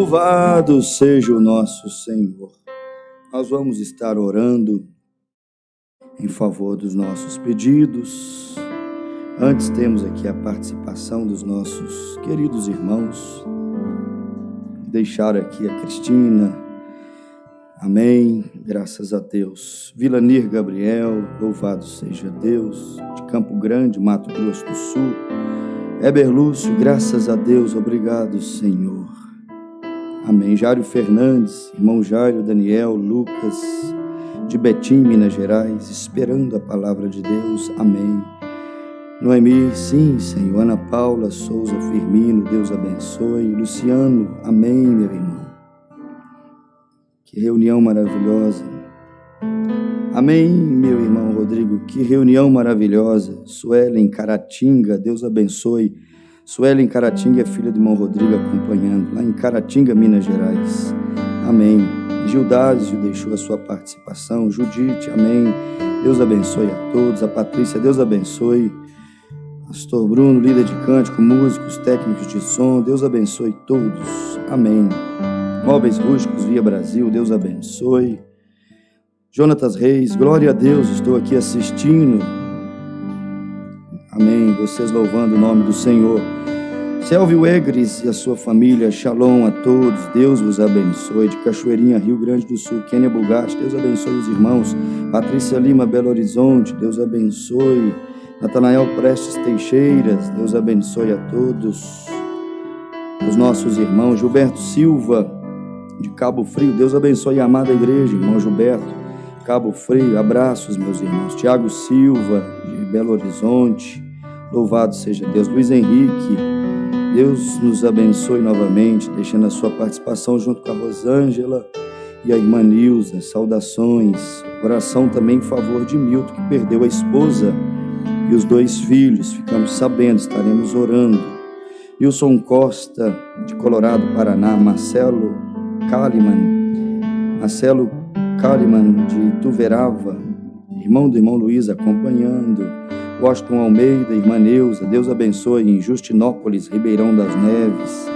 Louvado seja o nosso Senhor. Nós vamos estar orando em favor dos nossos pedidos. Antes temos aqui a participação dos nossos queridos irmãos. Deixaram aqui a Cristina. Amém. Graças a Deus. Vilanir Gabriel, louvado seja Deus. De Campo Grande, Mato Grosso do Sul. Heber Lúcio, graças a Deus. Obrigado, Senhor. Amém. Jário Fernandes, irmão Jário, Daniel, Lucas, de Betim, Minas Gerais, esperando a palavra de Deus. Amém. Noemi, sim, Senhor. Ana Paula Souza Firmino, Deus abençoe. Luciano, amém, meu irmão. Que reunião maravilhosa. Amém, meu irmão Rodrigo. Que reunião maravilhosa. Suelen Caratinga, Deus abençoe. Suelen Caratinga é filha do irmão Rodrigo acompanhando, lá em Caratinga, Minas Gerais. Amém. Gildásio deixou a sua participação. Judite, amém. Deus abençoe a todos. A Patrícia, Deus abençoe. Pastor Bruno, líder de cântico, músicos, técnicos de som, Deus abençoe todos, amém. Móveis Rústicos Via Brasil, Deus abençoe. Jonatas Reis, glória a Deus, estou aqui assistindo, amém, vocês louvando o nome do Senhor. Selvio Egres e a sua família, shalom a todos, Deus vos abençoe. De Cachoeirinha, Rio Grande do Sul, Kênia Bugatti, Deus abençoe os irmãos. Patrícia Lima, Belo Horizonte, Deus abençoe. Natanael Prestes Teixeiras, Deus abençoe a todos. Os nossos irmãos, Gilberto Silva, de Cabo Frio, Deus abençoe a amada igreja, irmão Gilberto, Cabo Frio, abraços meus irmãos. Tiago Silva, de Belo Horizonte, louvado seja Deus. Luiz Henrique, Deus nos abençoe novamente, deixando a sua participação junto com a Rosângela e a irmã Nilza, saudações, oração também em favor de Milton, que perdeu a esposa e os 2 filhos, ficamos sabendo, estaremos orando. Wilson Costa, de Colorado, Paraná, Marcelo Kalimann, de Tuverava, irmão do irmão Luiz acompanhando. Washington Almeida, irmã Neuza, Deus abençoe em Justinópolis, Ribeirão das Neves.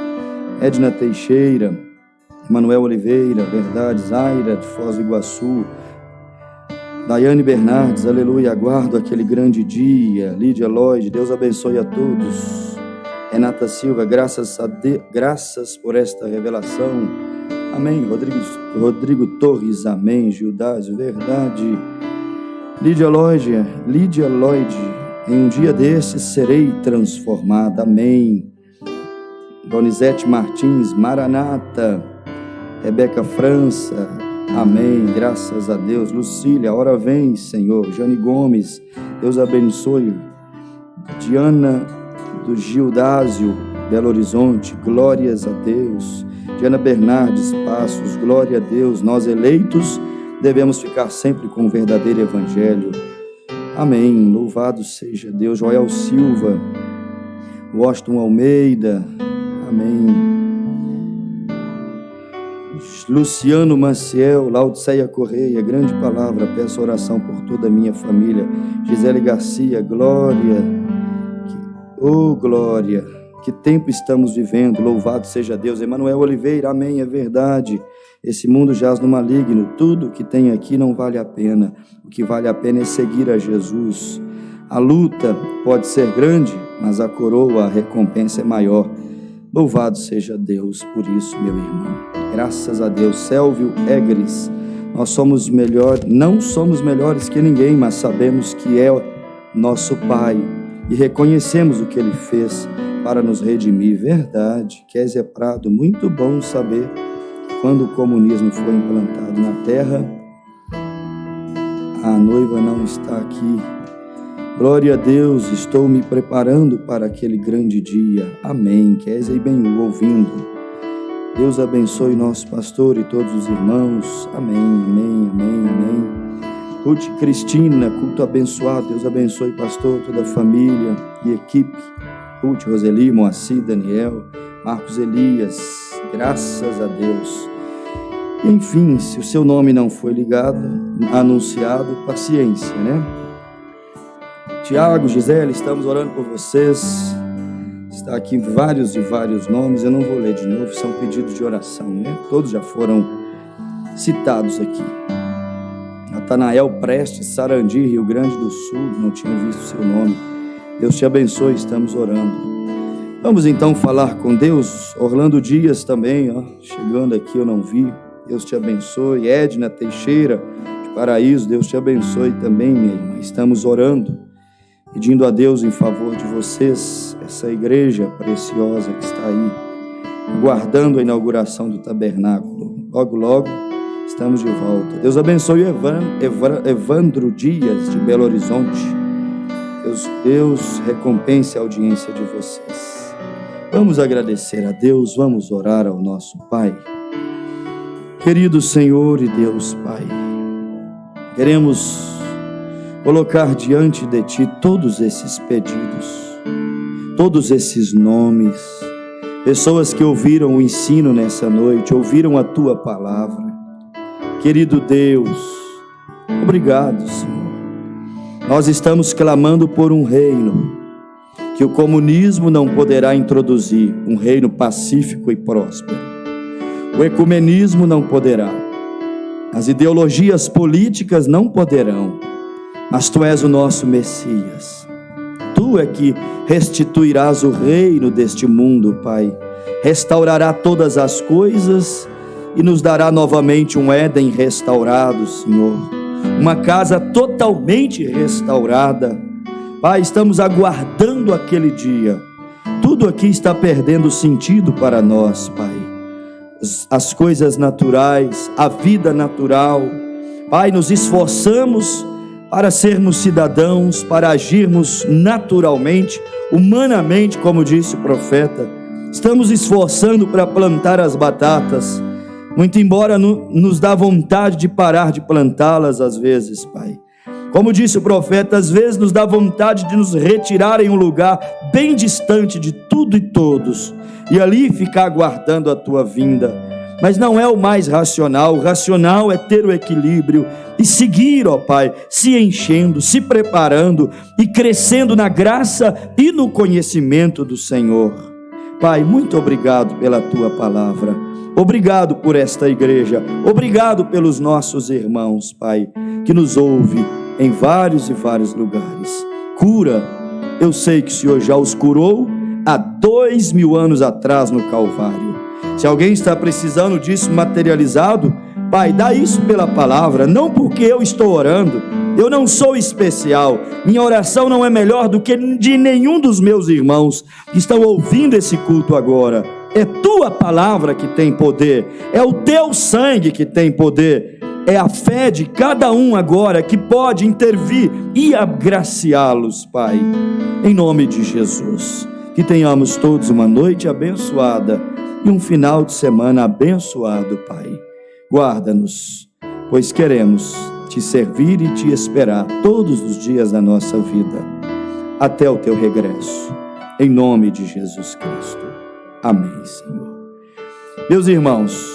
Edna Teixeira, Manuel Oliveira, Verdade, Zaira, de Foz do Iguaçu. Daiane Bernardes, aleluia, aguardo aquele grande dia. Lídia Lloyd, Deus abençoe a todos. Renata Silva, graças por esta revelação. Amém. Rodrigo Torres, amém. Gildásio, verdade. Lídia Lloyd, em um dia desses serei transformada, amém. Donizete Martins, Maranata. Rebeca França, amém, graças a Deus. Lucília, a hora vem, Senhor. Jane Gomes, Deus abençoe. Diana do Gildásio, Belo Horizonte, glórias a Deus. Diana Bernardes Passos, glória a Deus. Nós eleitos devemos ficar sempre com o verdadeiro evangelho. Amém. Louvado seja Deus. Joel Silva, Washington Almeida, amém. Luciano Maciel, Laodiceia Correia, grande palavra, peço oração por toda a minha família. Gisele Garcia, glória, glória, que tempo estamos vivendo, louvado seja Deus. Emanuel Oliveira, amém, é verdade, esse mundo jaz no maligno, tudo que tem aqui não vale a pena, o que vale a pena é seguir a Jesus. A luta pode ser grande, mas a coroa, a recompensa é maior. Louvado seja Deus por isso, meu irmão. Graças a Deus. Selvio Egres, nós somos não somos melhores que ninguém, mas sabemos que é nosso Pai e reconhecemos o que Ele fez para nos redimir. Verdade. Kézia Prado, muito bom saber que quando o comunismo foi implantado na terra, a noiva não está aqui. Glória a Deus, estou me preparando para aquele grande dia. Amém. Kézia e Benhu ouvindo. Deus abençoe nosso pastor e todos os irmãos. Amém, amém, amém, amém. Ruth Cristina, culto abençoado. Deus abençoe pastor, toda a família e equipe. Ruth, Roseli, Moacir, Daniel, Marcos Elias. Graças a Deus. Enfim, se o seu nome não foi anunciado, paciência, né? Tiago, Gisele, estamos orando por vocês. Está aqui vários nomes, eu não vou ler de novo, são pedidos de oração, né? Todos já foram citados aqui. Natanael Prestes, Sarandi, Rio Grande do Sul, não tinha visto seu nome. Deus te abençoe, estamos orando. Vamos então falar com Deus. Orlando Dias também, chegando aqui, eu não vi. Deus te abençoe. Edna Teixeira, de Paraíso, Deus te abençoe também, minha irmã. Estamos orando, pedindo a Deus em favor de vocês, essa igreja preciosa que está aí, aguardando a inauguração do tabernáculo. Logo, logo, estamos de volta. Deus abençoe Evandro Dias, de Belo Horizonte. Deus recompense a audiência de vocês. Vamos agradecer a Deus, vamos orar ao nosso Pai. Querido Senhor e Deus Pai, queremos colocar diante de Ti todos esses pedidos, todos esses nomes, pessoas que ouviram o ensino nessa noite, ouviram a Tua palavra. Querido Deus, obrigado, Senhor. Nós estamos clamando por um reino, que o comunismo não poderá introduzir um reino pacífico e próspero. O ecumenismo não poderá. As ideologias políticas não poderão. Mas Tu és o nosso Messias. Tu é que restituirás o reino deste mundo, Pai. Restaurará todas as coisas e nos dará novamente um Éden restaurado, Senhor. Uma casa totalmente restaurada. Pai, estamos aguardando aquele dia. Tudo aqui está perdendo sentido para nós, Pai. As coisas naturais, a vida natural. Pai, nos esforçamos para sermos cidadãos, para agirmos naturalmente, humanamente, como disse o profeta. Estamos esforçando para plantar as batatas, muito embora nos dá vontade de parar de plantá-las às vezes, Pai. Como disse o profeta, às vezes nos dá vontade de nos retirar em um lugar bem distante de tudo e todos, e ali ficar aguardando a Tua vinda. Mas não é o mais racional. O racional é ter o equilíbrio e seguir, ó Pai, se enchendo, se preparando e crescendo na graça e no conhecimento do Senhor. Pai, muito obrigado pela Tua palavra. Obrigado por esta igreja. Obrigado pelos nossos irmãos, Pai, que nos ouve em vários e vários lugares. Cura, eu sei que o Senhor já os curou há 2000 anos atrás no Calvário. Se alguém está precisando disso materializado, Pai, dá isso pela palavra, não porque eu estou orando. Eu não sou especial, minha oração não é melhor do que de nenhum dos meus irmãos que estão ouvindo esse culto agora. É Tua palavra que tem poder, é o Teu sangue que tem poder, é a fé de cada um agora que pode intervir e agraciá-los, Pai, em nome de Jesus. Que tenhamos todos uma noite abençoada e um final de semana abençoado, Pai. Guarda-nos, pois queremos Te servir e Te esperar todos os dias da nossa vida, até o Teu regresso, em nome de Jesus Cristo. Amém, Senhor. Meus irmãos,